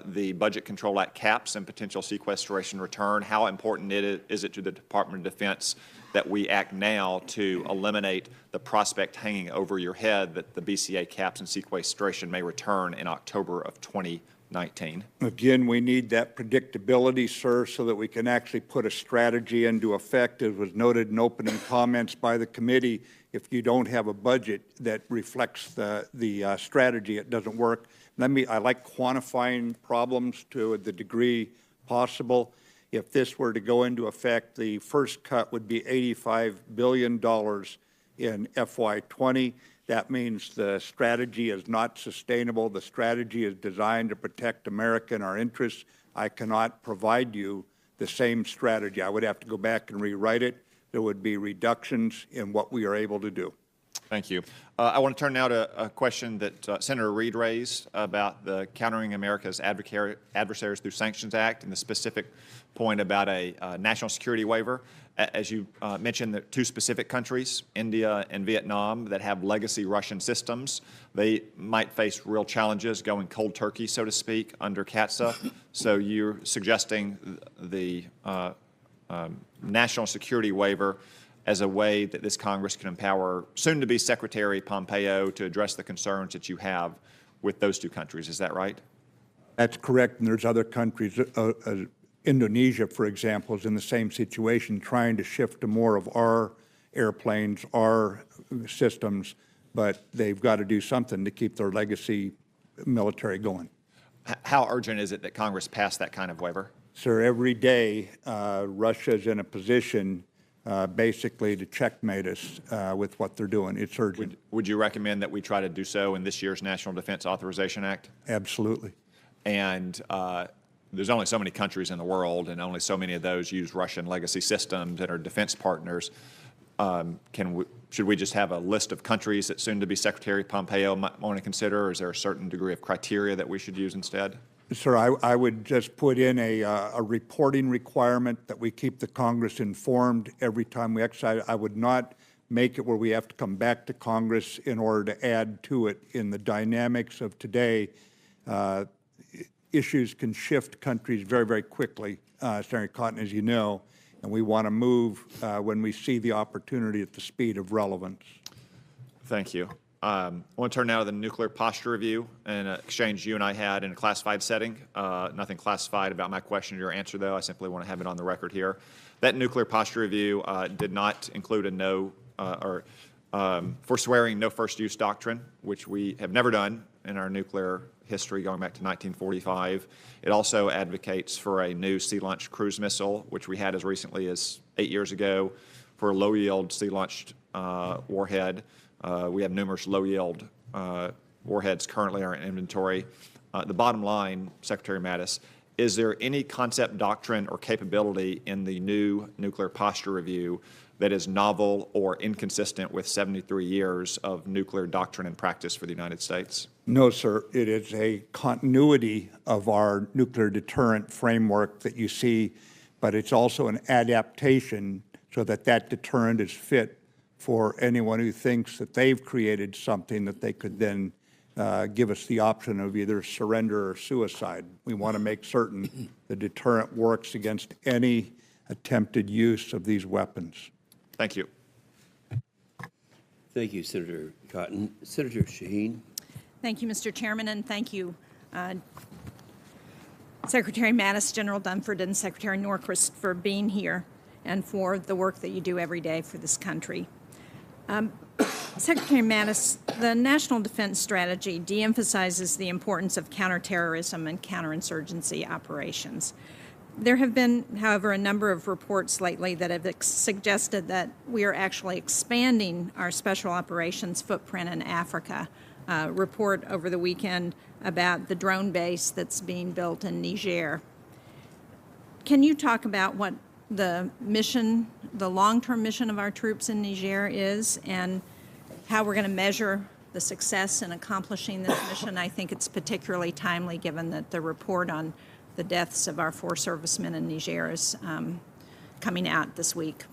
the Budget Control Act caps and potential sequestration return. How important is it to the Department of Defense that we act now to eliminate the prospect hanging over your head that the BCA caps and sequestration may return in October of 2019? Again, we need that predictability, sir, so that we can actually put a strategy into effect. As was noted in opening comments by the committee, if you don't have a budget that reflects the strategy, it doesn't work. I like quantifying problems to the degree possible. If this were to go into effect, the first cut would be $85 billion in FY20. That means the strategy is not sustainable. The strategy is designed to protect America and our interests. I cannot provide you the same strategy. I would have to go back and rewrite it. There would be reductions in what we are able to do. Thank you. I want to turn now to a question that Senator Reid raised about the Countering America's Adversaries Through Sanctions Act and the specific point about a national security waiver. As you mentioned, there are two specific countries, India and Vietnam, that have legacy Russian systems. They might face real challenges going cold turkey, so to speak, under CATSA. So you're suggesting the national security waiver as a way that this Congress can empower soon-to-be Secretary Pompeo to address the concerns that you have with those two countries. Is that right? That's correct, and there's other countries. Indonesia, for example, is in the same situation, trying to shift to more of our airplanes, our systems, but they've got to do something to keep their legacy military going. How urgent is it that Congress pass that kind of waiver? Sir, every day Russia's in a position basically to checkmate us with what they're doing. It's urgent. Would you recommend that we try to do so in this year's National Defense Authorization Act? Absolutely. And there's only so many countries in the world, and only so many of those use Russian legacy systems and are defense partners. Should we just have a list of countries that soon-to-be Secretary Pompeo might want to consider, or is there a certain degree of criteria that we should use instead? Sir, I would just put in a reporting requirement that we keep the Congress informed every time we exercise. I would not make it where we have to come back to Congress in order to add to it. In the dynamics of today, issues can shift countries very, very quickly, Senator Cotton, as you know, and we want to move when we see the opportunity at the speed of relevance. Thank you. I want to turn now to the nuclear posture review and an exchange you and I had in a classified setting. Nothing classified about my question or your answer, though. I simply want to have it on the record here. That nuclear posture review did not include a forswearing no first use doctrine, which we have never done in our nuclear history going back to 1945. It also advocates for a new sea-launched cruise missile, which we had as recently as 8 years ago, for a low-yield sea-launched warhead. We have numerous low-yield warheads currently in our inventory. The bottom line, Secretary Mattis, is there any concept, doctrine, or capability in the new nuclear posture review that is novel or inconsistent with 73 years of nuclear doctrine and practice for the United States? No, sir. It is a continuity of our nuclear deterrent framework that you see, but it's also an adaptation so that that deterrent is fit for anyone who thinks that they've created something that they could then give us the option of either surrender or suicide. We want to make certain the deterrent works against any attempted use of these weapons. Thank you. Thank you, Senator Cotton. Senator Shaheen. Thank you, Mr. Chairman, and thank you, Secretary Mattis, General Dunford, and Secretary Norquist for being here and for the work that you do every day for this country. Secretary Mattis, the National Defense Strategy de-emphasizes the importance of counterterrorism and counterinsurgency operations. There have been, however, a number of reports lately that have suggested that we are actually expanding our special operations footprint in Africa. A report over the weekend about the drone base that's being built in Niger. Can you talk about what the mission, the long-term mission of our troops in Niger is, and how we're going to measure the success in accomplishing this mission? I think it's particularly timely given that the report on the deaths of our 4 servicemen in Niger is coming out this week.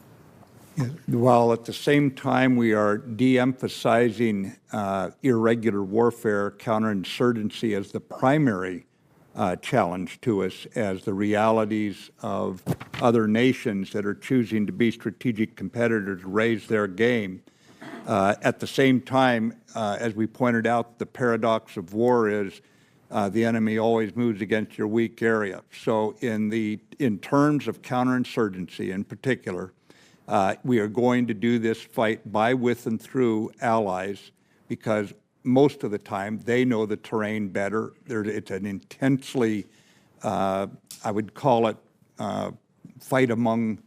While at the same time we are de-emphasizing irregular warfare, counterinsurgency as the primary challenge to us, as the realities of other nations that are choosing to be strategic competitors raise their game. At the same time, as we pointed out, the paradox of war is the enemy always moves against your weak area. So in terms of counterinsurgency in particular, we are going to do this fight by, with, and through allies because most of the time they know the terrain better. It's an intensely, I would call it, fight among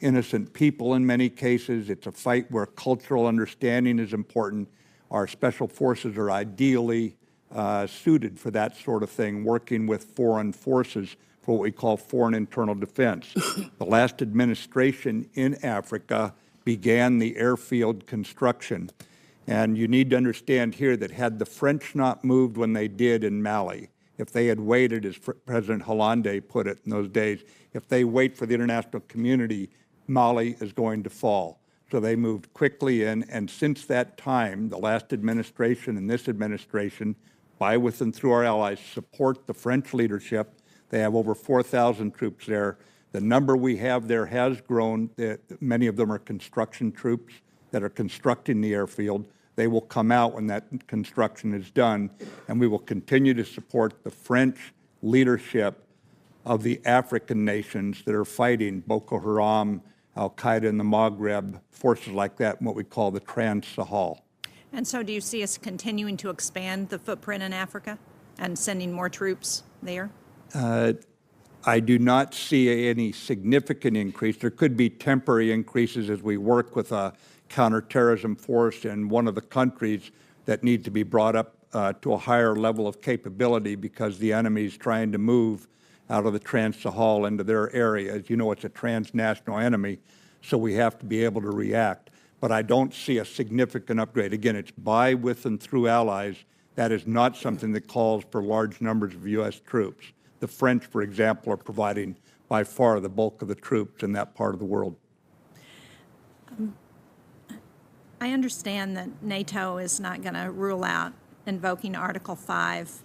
innocent people in many cases. It's a fight where cultural understanding is important. Our special forces are ideally suited for that sort of thing, working with foreign forces for what we call foreign internal defense. The last administration in Africa began the airfield construction. And you need to understand here that had the French not moved when they did in Mali, if they had waited, as President Hollande put it in those days, if they wait for the international community, Mali is going to fall. So they moved quickly in, and since that time, the last administration and this administration, by, with, and through our allies, support the French leadership. They have over 4,000 troops there. The number we have there has grown. Many of them are construction troops that are constructing the airfield. They will come out when that construction is done, and we will continue to support the French leadership of the African nations that are fighting Boko Haram, Al-Qaeda in the Maghreb, forces like that, what we call the Trans-Sahel. And so do you see us continuing to expand the footprint in Africa and sending more troops there? I do not see any significant increase. There could be temporary increases as we work with a counterterrorism force in one of the countries that need to be brought up to a higher level of capability because the enemy is trying to move out of the Trans-Sahel into their area. As you know, it's a transnational enemy, so we have to be able to react. But I don't see a significant upgrade. Again, it's by, with, and through allies. That is not something that calls for large numbers of U.S. troops. The French, for example, are providing by far the bulk of the troops in that part of the world. I understand that NATO is not going to rule out invoking Article 5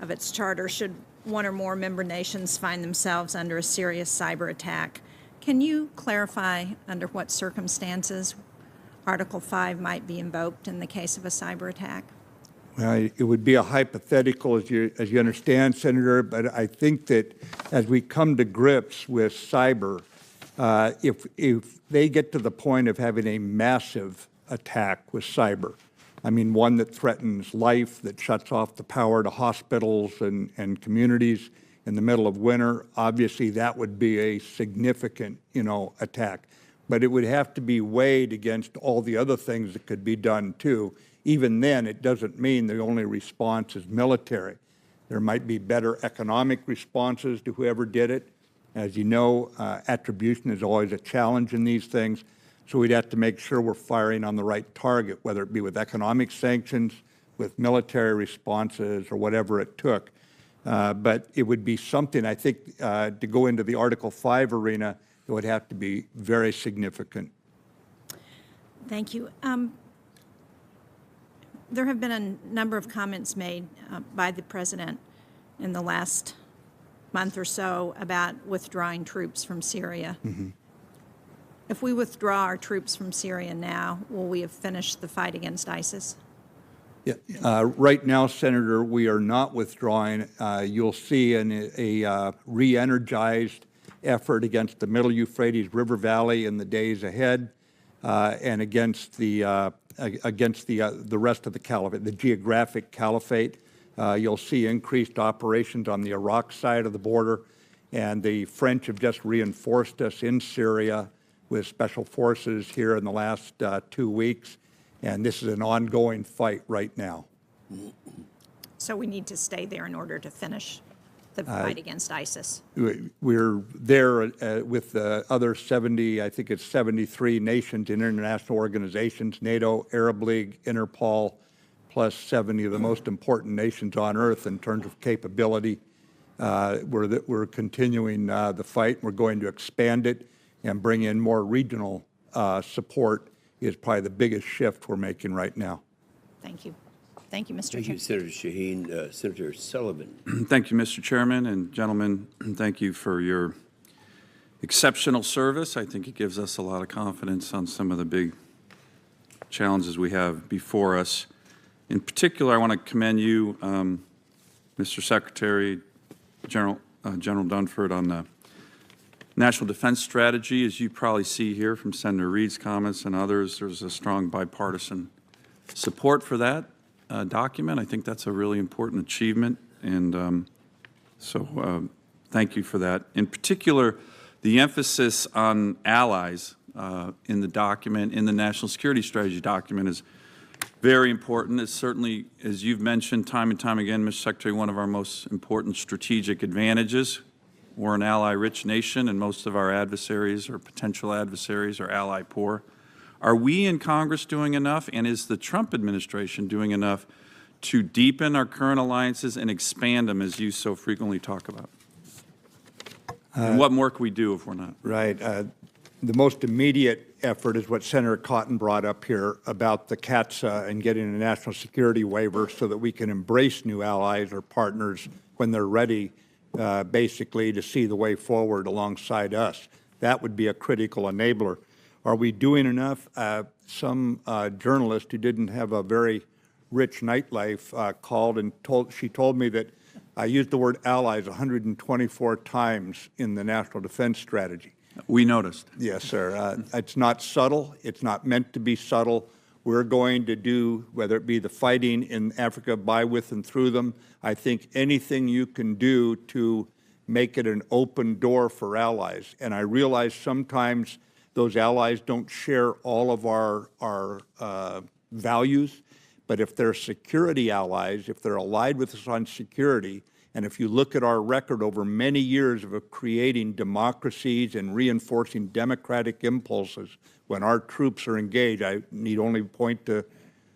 of its charter should one or more member nations find themselves under a serious cyber attack. Can you clarify under what circumstances Article 5 might be invoked in the case of a cyber attack? Well, it would be a hypothetical, as you understand, Senator, but I think that as we come to grips with cyber, if they get to the point of having a massive attack with cyber, I mean, one that threatens life, that shuts off the power to hospitals and communities in the middle of winter, obviously that would be a significant, attack. But it would have to be weighed against all the other things that could be done, too. Even then, it doesn't mean the only response is military. There might be better economic responses to whoever did it. As you know, attribution is always a challenge in these things. So we'd have to make sure we're firing on the right target, whether it be with economic sanctions, with military responses, or whatever it took. But it would be something, I think, to go into the Article 5 arena, it would have to be very significant. Thank you. There have been a number of comments made by the President in the last month or so about withdrawing troops from Syria. Mm-hmm. If we withdraw our troops from Syria now, will we have finished the fight against ISIS? Yeah. Right now, Senator, we are not withdrawing. You'll see a re-energized effort against the Middle Euphrates River Valley in the days ahead, and against the rest of the caliphate, the geographic caliphate. You'll see increased operations on the Iraq side of the border, and the French have just reinforced us in Syria with special forces here in the last 2 weeks, and this is an ongoing fight right now. So we need to stay there in order to finish the fight against ISIS. We're there with the other 70, I think it's 73 nations and international organizations, NATO, Arab League, Interpol, plus 70 of the most important nations on earth in terms of capability. We're continuing the fight. We're going to expand it and bring in more regional support is probably the biggest shift we're making right now. Thank you. Thank you, Mr. Thank you, Chairman. Senator Shaheen. Senator Sullivan. Thank you, Mr. Chairman, and gentlemen, thank you for your exceptional service. I think it gives us a lot of confidence on some of the big challenges we have before us. In particular, I want to commend you, Mr. Secretary, General Dunford, on the National Defense Strategy. As you probably see here from Senator Reid's comments and others, there's a strong bipartisan support for that document. I think that's a really important achievement, and so thank you for that. In particular, the emphasis on allies in the document, in the National Security Strategy document, is very important. It's certainly, as you've mentioned time and time again, Mr. Secretary, one of our most important strategic advantages. We're an ally-rich nation, and most of our adversaries or potential adversaries are ally-poor. Are we in Congress doing enough, and is the Trump administration doing enough to deepen our current alliances and expand them, as you so frequently talk about? And what more can we do if we're not? Right. The most immediate effort is what Senator Cotton brought up here about the CATSA and getting a national security waiver so that we can embrace new allies or partners when they're ready, basically, to see the way forward alongside us. That would be a critical enabler. Are we doing enough? Some journalist who didn't have a very rich nightlife called and told me that I used the word allies 124 times in the National Defense Strategy. We noticed. Yes, sir. It's not subtle. It's not meant to be subtle. We're going to do, whether it be the fighting in Africa by, with, and through them, I think anything you can do to make it an open door for allies. And I realize sometimes those allies don't share all of our values, but if they're security allies, if they're allied with us on security, and if you look at our record over many years of creating democracies and reinforcing democratic impulses, when our troops are engaged, I need only point to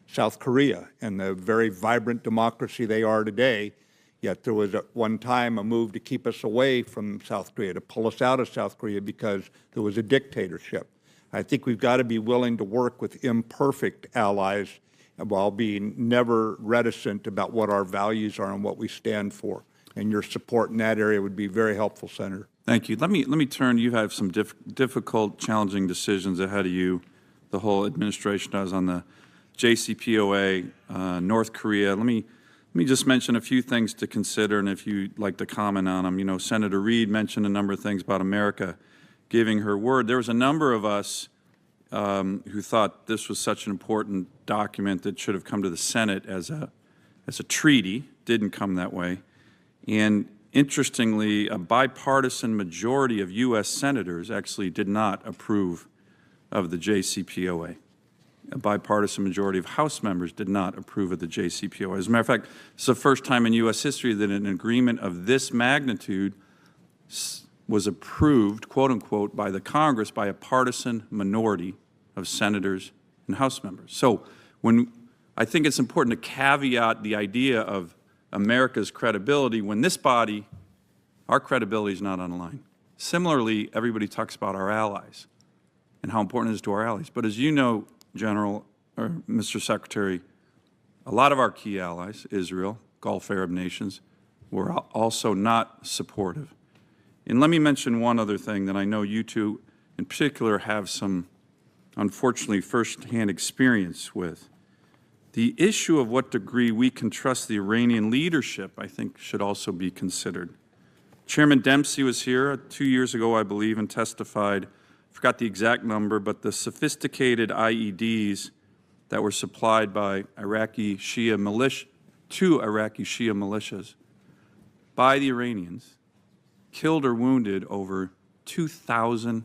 South Korea and the very vibrant democracy they are today, yet there was at one time a move to keep us away from South Korea, to pull us out of South Korea because there was a dictatorship. I think we've got to be willing to work with imperfect allies while being never reticent about what our values are and what we stand for. And your support in that area would be very helpful, Senator. Thank you. Let me turn. You have some difficult, challenging decisions ahead of you. The whole administration does on the JCPOA, North Korea. Let me just mention a few things to consider, and if you'd like to comment on them. You know, Senator Reid mentioned a number of things about America giving her word. There was a number of us who thought this was such an important document that should have come to the Senate as a treaty. Didn't come that way. And interestingly, a bipartisan majority of U.S. senators actually did not approve of the JCPOA. A bipartisan majority of House members did not approve of the JCPOA. As a matter of fact, it's the first time in U.S. history that an agreement of this magnitude was approved, quote unquote, by the Congress by a partisan minority of senators and House members. So I think it's important to caveat the idea of America's credibility when this body, our credibility is not on the line. Similarly, everybody talks about our allies and how important it is to our allies. But as you know, General, or Mr. Secretary, a lot of our key allies, Israel, Gulf Arab nations, were also not supportive. And let me mention one other thing that I know you two in particular have some, unfortunately, firsthand experience with. The issue of what degree we can trust the Iranian leadership, I think, should also be considered. Chairman Dempsey was here 2 years ago, I believe, and testified, I forgot the exact number, but the sophisticated IEDs that were supplied by Iraqi Shia militia to Iraqi Shia militias by the Iranians killed or wounded over 2,000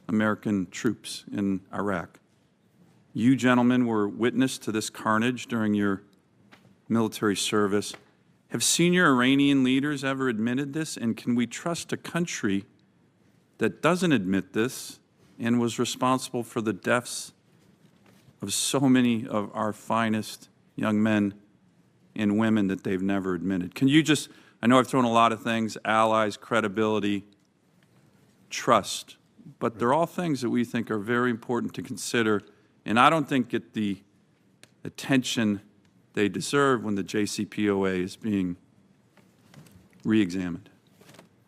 American troops in Iraq. You gentlemen were witness to this carnage during your military service. Have senior Iranian leaders ever admitted this? And can we trust a country that doesn't admit this and was responsible for the deaths of so many of our finest young men and women that they've never admitted? Can you just, I know I've thrown a lot of things, allies, credibility, trust. but they're all things that we think are very important to consider, and I don't think get the attention they deserve when the JCPOA is being re-examined.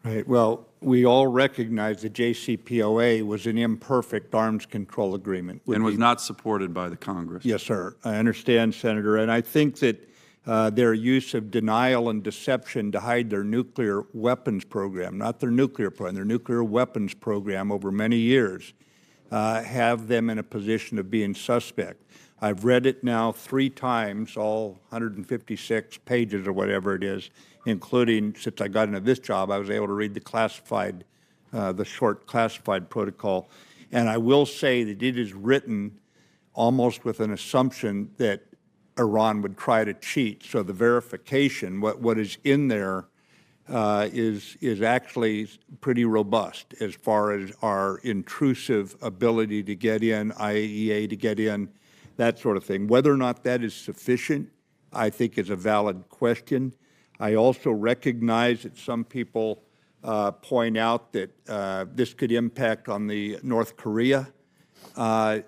Right. Well, we all recognize the JCPOA was an imperfect arms control agreement. And was not supported by the Congress. Yes, sir. I understand, Senator. And I think that their use of denial and deception to hide their nuclear weapons program, not their nuclear program, their nuclear weapons program over many years, have them in a position of being suspect. I've read it now 3 times, all 156 pages or whatever it is, including, since I got into this job, I was able to read the classified, the short classified protocol. And I will say that it is written almost with an assumption that Iran would try to cheat. So the verification, what is in there, is actually pretty robust as far as our intrusive ability to get in, IAEA to get in, that sort of thing. Whether or not that is sufficient, I think is a valid question. I also recognize that some people point out that this could impact on the North Korea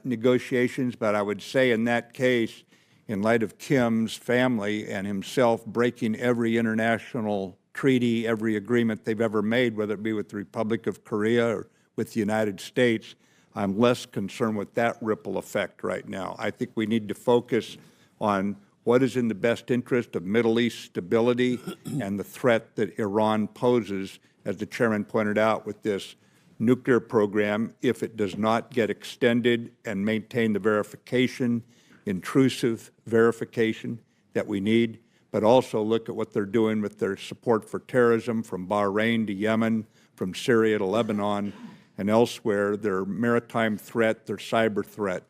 negotiations, but I would say in that case, in light of Kim's family and himself breaking every international treaty, every agreement they've ever made, whether it be with the Republic of Korea or with the United States, I'm less concerned with that ripple effect right now. I think we need to focus on what is in the best interest of Middle East stability and the threat that Iran poses, as the chairman pointed out, with this nuclear program, if it does not get extended and maintain the verification, intrusive verification that we need, but also look at what they're doing with their support for terrorism from Bahrain to Yemen, from Syria to Lebanon, and elsewhere, their maritime threat, their cyber threat.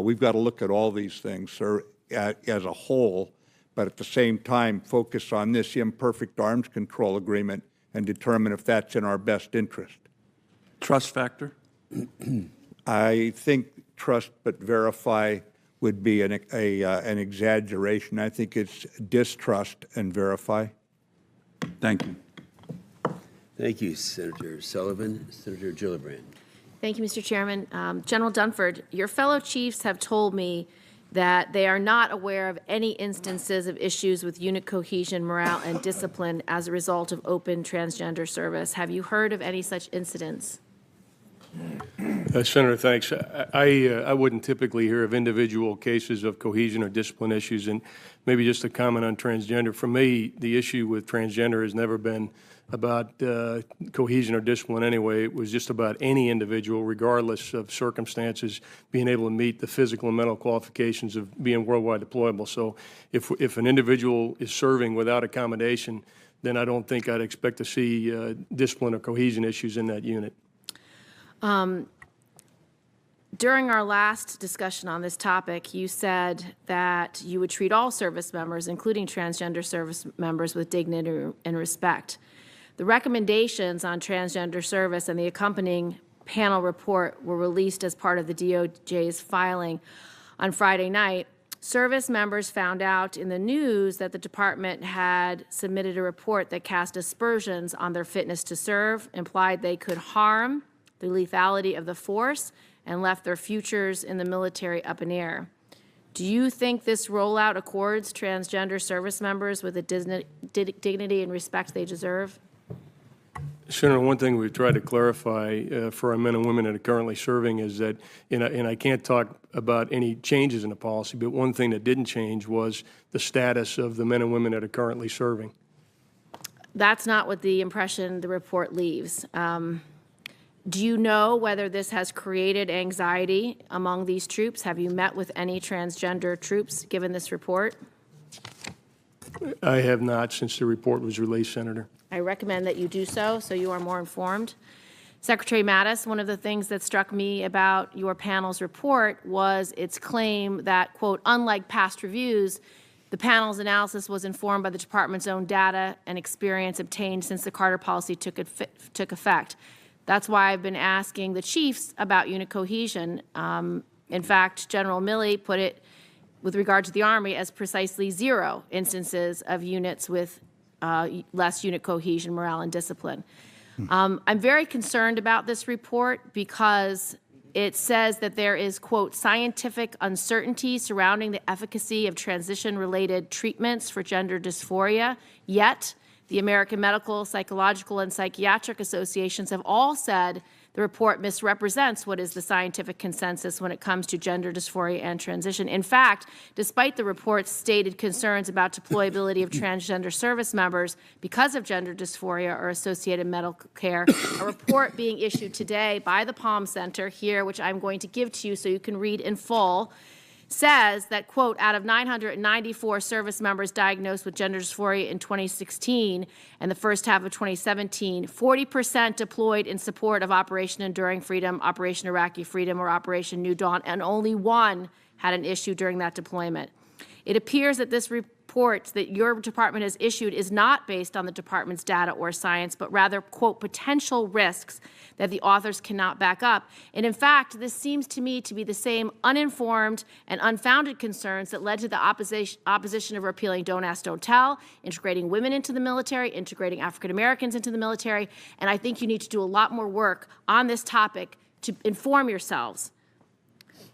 We've got to look at all these things, sir, as a whole, but at the same time focus on this imperfect arms control agreement and determine if that's in our best interest. Trust factor? I think trust but verify would be an exaggeration. I think it's distrust and verify. Thank you. Thank you, Senator Sullivan. Senator Gillibrand. Thank you, Mr. Chairman. General Dunford, your fellow chiefs have told me that they are not aware of any instances of issues with unit cohesion, morale, and discipline as a result of open transgender service. Have you heard of any such incidents? Senator, thanks. I wouldn't typically hear of individual cases of cohesion or discipline issues, and maybe just a comment on transgender. For me, the issue with transgender has never been about cohesion or discipline anyway. It was just about any individual, regardless of circumstances, being able to meet the physical and mental qualifications of being worldwide deployable. So if an individual is serving without accommodation, then I don't think I'd expect to see discipline or cohesion issues in that unit. During our last discussion on this topic, you said that you would treat all service members, including transgender service members, with dignity and respect. The recommendations on transgender service and the accompanying panel report were released as part of the DOJ's filing on Friday night. Service members found out in the news that the department had submitted a report that cast aspersions on their fitness to serve, implied they could harm the lethality of the force, and left their futures in the military up in air. Do you think this rollout accords transgender service members with the dignity and respect they deserve? Senator, one thing we've tried to clarify for our men and women that are currently serving is that, and I can't talk about any changes in the policy, but one thing that didn't change was the status of the men and women that are currently serving. That's not what the impression the report leaves. Do you know whether this has created anxiety among these troops? Have you met with any transgender troops given this report? I have not since the report was released, Senator. I recommend that you do so you are more informed. Secretary Mattis, one of the things that struck me about your panel's report was its claim that, quote, unlike past reviews, the panel's analysis was informed by the department's own data and experience obtained since the Carter policy took effect. That's why I've been asking the chiefs about unit cohesion. In fact, General Milley put it, with regard to the Army, as precisely 0 instances of units with less unit cohesion, morale, and discipline. I'm very concerned about this report because it says that there is, quote, scientific uncertainty surrounding the efficacy of transition-related treatments for gender dysphoria, yet the American Medical, Psychological, and Psychiatric Associations have all said the report misrepresents what is the scientific consensus when it comes to gender dysphoria and transition. In fact, despite the report's stated concerns about deployability of transgender service members because of gender dysphoria or associated medical care, a report being issued today by the Palm Center here, which I'm going to give to you so you can read in full, says that, quote, out of 994 service members diagnosed with gender dysphoria in 2016 and the first half of 2017, 40% deployed in support of Operation Enduring Freedom, Operation Iraqi Freedom, or Operation New Dawn, and only one had an issue during that deployment. It appears that this report that your department has issued is not based on the department's data or science, but rather, quote, potential risks that the authors cannot back up. And in fact, this seems to me to be the same uninformed and unfounded concerns that led to the opposition of repealing Don't Ask, Don't Tell, integrating women into the military, integrating African Americans into the military. And I think you need to do a lot more work on this topic to inform yourselves.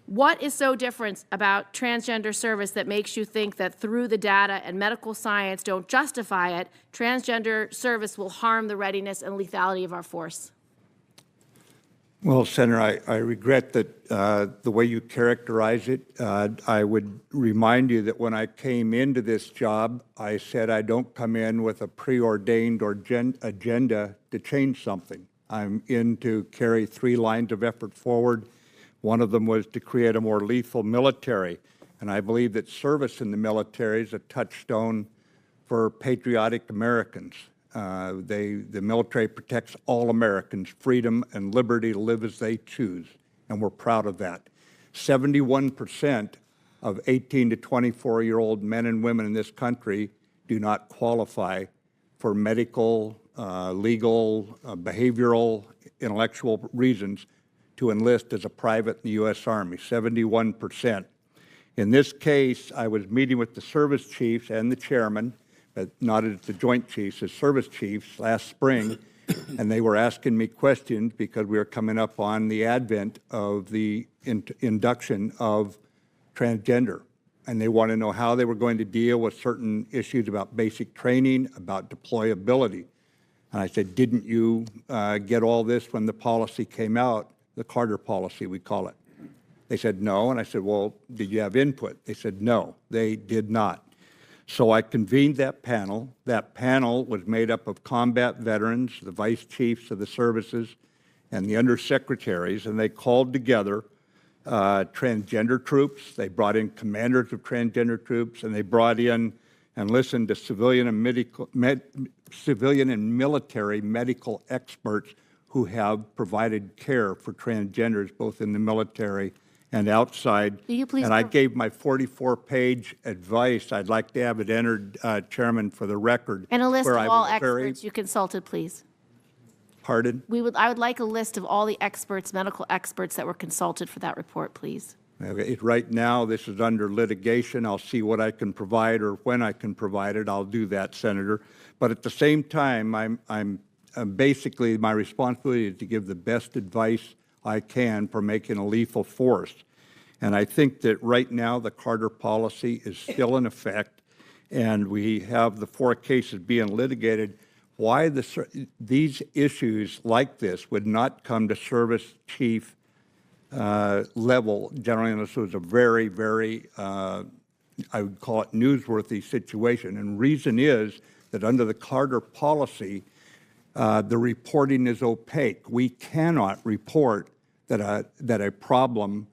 What is so different about transgender service that makes you think that through the data and medical science don't justify it, transgender service will harm the readiness and lethality of our force? Well, Senator, I regret that the way you characterize it. I would remind you that when I came into this job, I said I don't come in with a preordained or agenda to change something. I'm in to carry 3 lines of effort forward. One of them was to create a more lethal military, and I believe that service in the military is a touchstone for patriotic Americans. The military protects all Americans' freedom and liberty to live as they choose, and we're proud of that. 71% of 18 to 24-year-old men and women in this country do not qualify for medical, legal, behavioral, intellectual reasons to enlist as a private in the U.S. Army, 71%. In this case, I was meeting with the service chiefs and the chairman, but not as the joint chiefs, as service chiefs last spring, and they were asking me questions because we were coming up on the advent of the induction of transgender. And they want to know how they were going to deal with certain issues about basic training, about deployability. And I said, didn't you get all this when the policy came out? The Carter policy, we call it. They said no, and I said, well, did you have input? They said no, they did not. So I convened that panel. That panel was made up of combat veterans, the vice chiefs of the services, and the undersecretaries, and they called together transgender troops. They brought in commanders of transgender troops, and they brought in and listened to civilian and military medical experts who have provided care for transgenders both in the military and outside. Will you please? And I gave my 44-page advice. I'd like to have it entered, Chairman, for the record. And a list of all experts you consulted, please. Pardon? I would like a list of all the experts, medical experts that were consulted for that report, please. Right now, this is under litigation. I'll see what I can provide, or when I can provide it, I'll do that, Senator. But at the same time, basically, my responsibility is to give the best advice I can for making a lethal force. And I think that right now the Carter policy is still in effect, and we have the 4 cases being litigated. Why these issues like this would not come to service chief level, generally, unless it was a very, very, I would call it newsworthy situation. And reason is that under the Carter policy, the reporting is opaque. We cannot report that a problem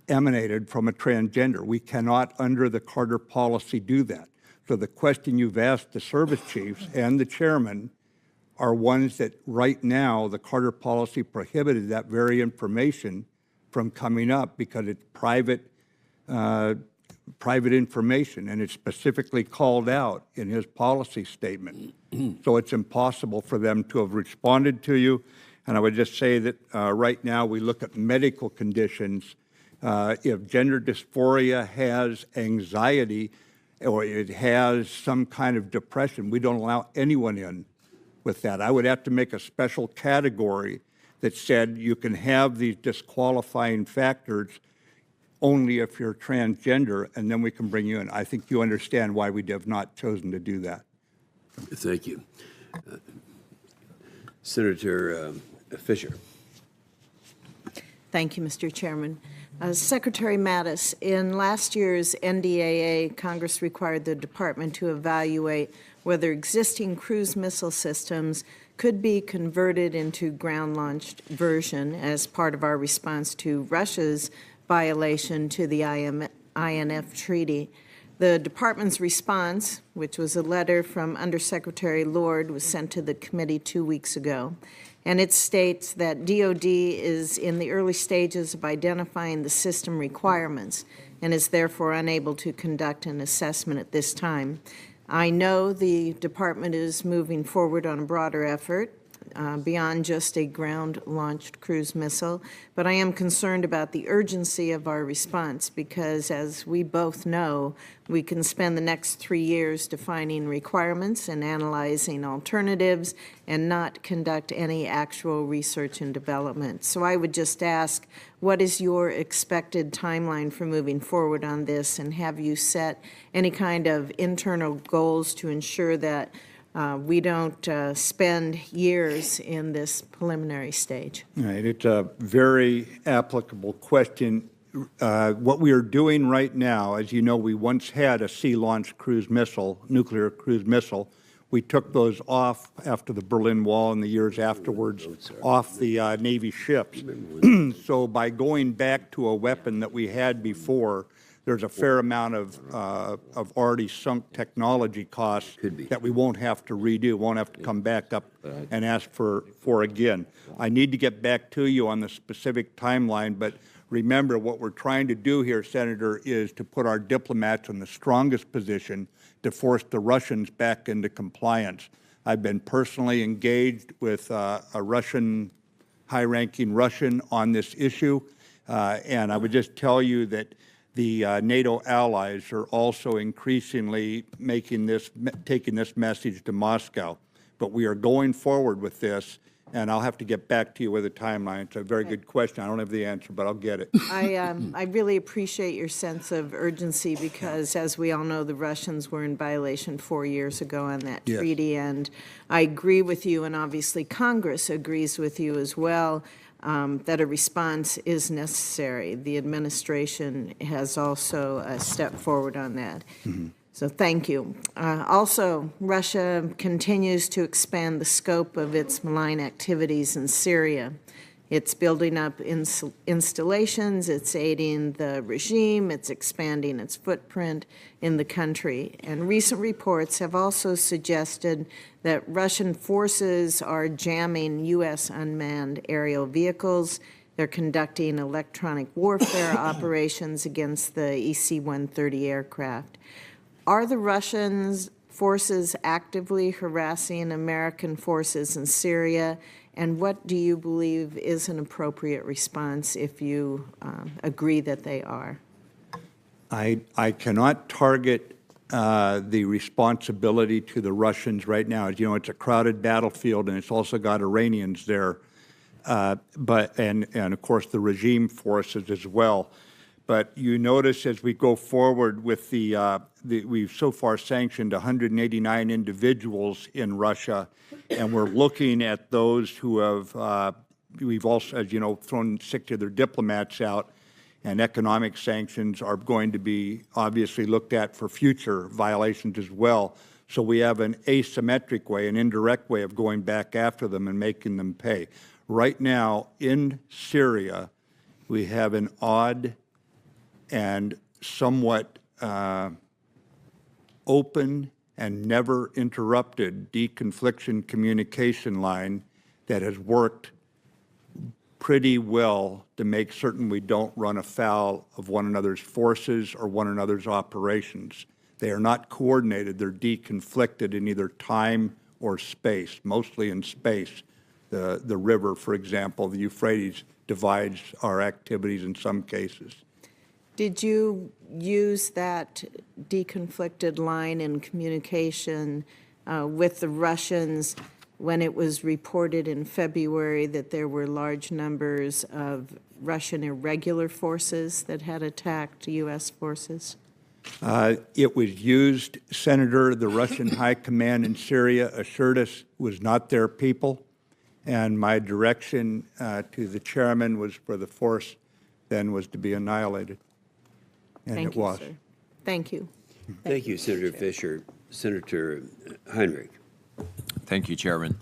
emanated from a transgender. We cannot, under the Carter policy, do that. So the question you've asked the service chiefs and the chairman are ones that right now the Carter policy prohibited that very information from coming up because it's private information, and it's specifically called out in his policy statement. So it's impossible for them to have responded to you. And I would just say that right now we look at medical conditions. If gender dysphoria has anxiety or it has some kind of depression, we don't allow anyone in with that. I would have to make a special category that said you can have these disqualifying factors only if you're transgender, and then we can bring you in. I think you understand why we have not chosen to do that. Thank you. Senator Fisher. Thank you, Mr. Chairman. Secretary Mattis, in last year's NDAA, Congress required the Department to evaluate whether existing cruise missile systems could be converted into ground-launched version as part of our response to Russia's violation to the INF Treaty. The Department's response, which was a letter from Undersecretary Lord, was sent to the committee 2 weeks ago. And it states that DoD is in the early stages of identifying the system requirements and is therefore unable to conduct an assessment at this time. I know the department is moving forward on a broader effort beyond just a ground-launched cruise missile, but I am concerned about the urgency of our response because, as we both know, we can spend the next 3 years defining requirements and analyzing alternatives and not conduct any actual research and development. So I would just ask, what is your expected timeline for moving forward on this, and have you set any kind of internal goals to ensure that we don't spend years in this preliminary stage? Right. It's a very applicable question. What we are doing right now, as you know, we once had a sea-launched cruise missile, nuclear cruise missile. We took those off after the Berlin Wall and the years afterwards off the Navy ships. So by going back to a weapon that we had before, there's a fair amount of already sunk technology costs that we won't have to redo, won't have to come back up and ask for again. I need to get back to you on the specific timeline, but remember what we're trying to do here, Senator, is to put our diplomats in the strongest position to force the Russians back into compliance. I've been personally engaged with a Russian, high-ranking Russian on this issue, and I would just tell you that the NATO allies are also increasingly taking this message to Moscow. But we are going forward with this, and I'll have to get back to you with a timeline. It's a very good question. I don't have the answer, but I'll get it. I really appreciate your sense of urgency because, as we all know, the Russians were in violation 4 years ago on that treaty, and I agree with you, and obviously Congress agrees with you as well, that a response is necessary. The administration has also stepped forward on that. So thank you. Also, Russia continues to expand the scope of its malign activities in Syria. It's building up installations, it's aiding the regime, it's expanding its footprint in the country. And recent reports have also suggested that Russian forces are jamming U.S. unmanned aerial vehicles. They're conducting electronic warfare operations against the EC-130 aircraft. Are the Russian forces actively harassing American forces in Syria? And what do you believe is an appropriate response if you agree that they are? I cannot target the responsibility to the Russians right now. As you know, it's a crowded battlefield, and it's also got Iranians there, and of course the regime forces as well. But you notice as we go forward with we've so far sanctioned 189 individuals in Russia, and we're looking at those who have, we've also, as you know, thrown 60 of their diplomats out, and economic sanctions are going to be obviously looked at for future violations as well. So we have an asymmetric way, an indirect way of going back after them and making them pay. Right now in Syria, we have an odd and somewhat open and never interrupted deconfliction communication line that has worked pretty well to make certain we don't run afoul of one another's forces or one another's operations. They are not coordinated. They're deconflicted in either time or space, mostly in space. The river, for example, the Euphrates, divides our activities in some cases. Did you use that deconflicted line in communication with the Russians when it was reported in February that there were large numbers of Russian irregular forces that had attacked U.S. forces? It was used, Senator. The Russian High Command in Syria assured us it was not their people, and my direction to the chairman was for the force then was to be annihilated, and Thank it you, was. sir. Thank you. Thank you, Senator Fisher. Senator Heinrich. Thank you, Chairman.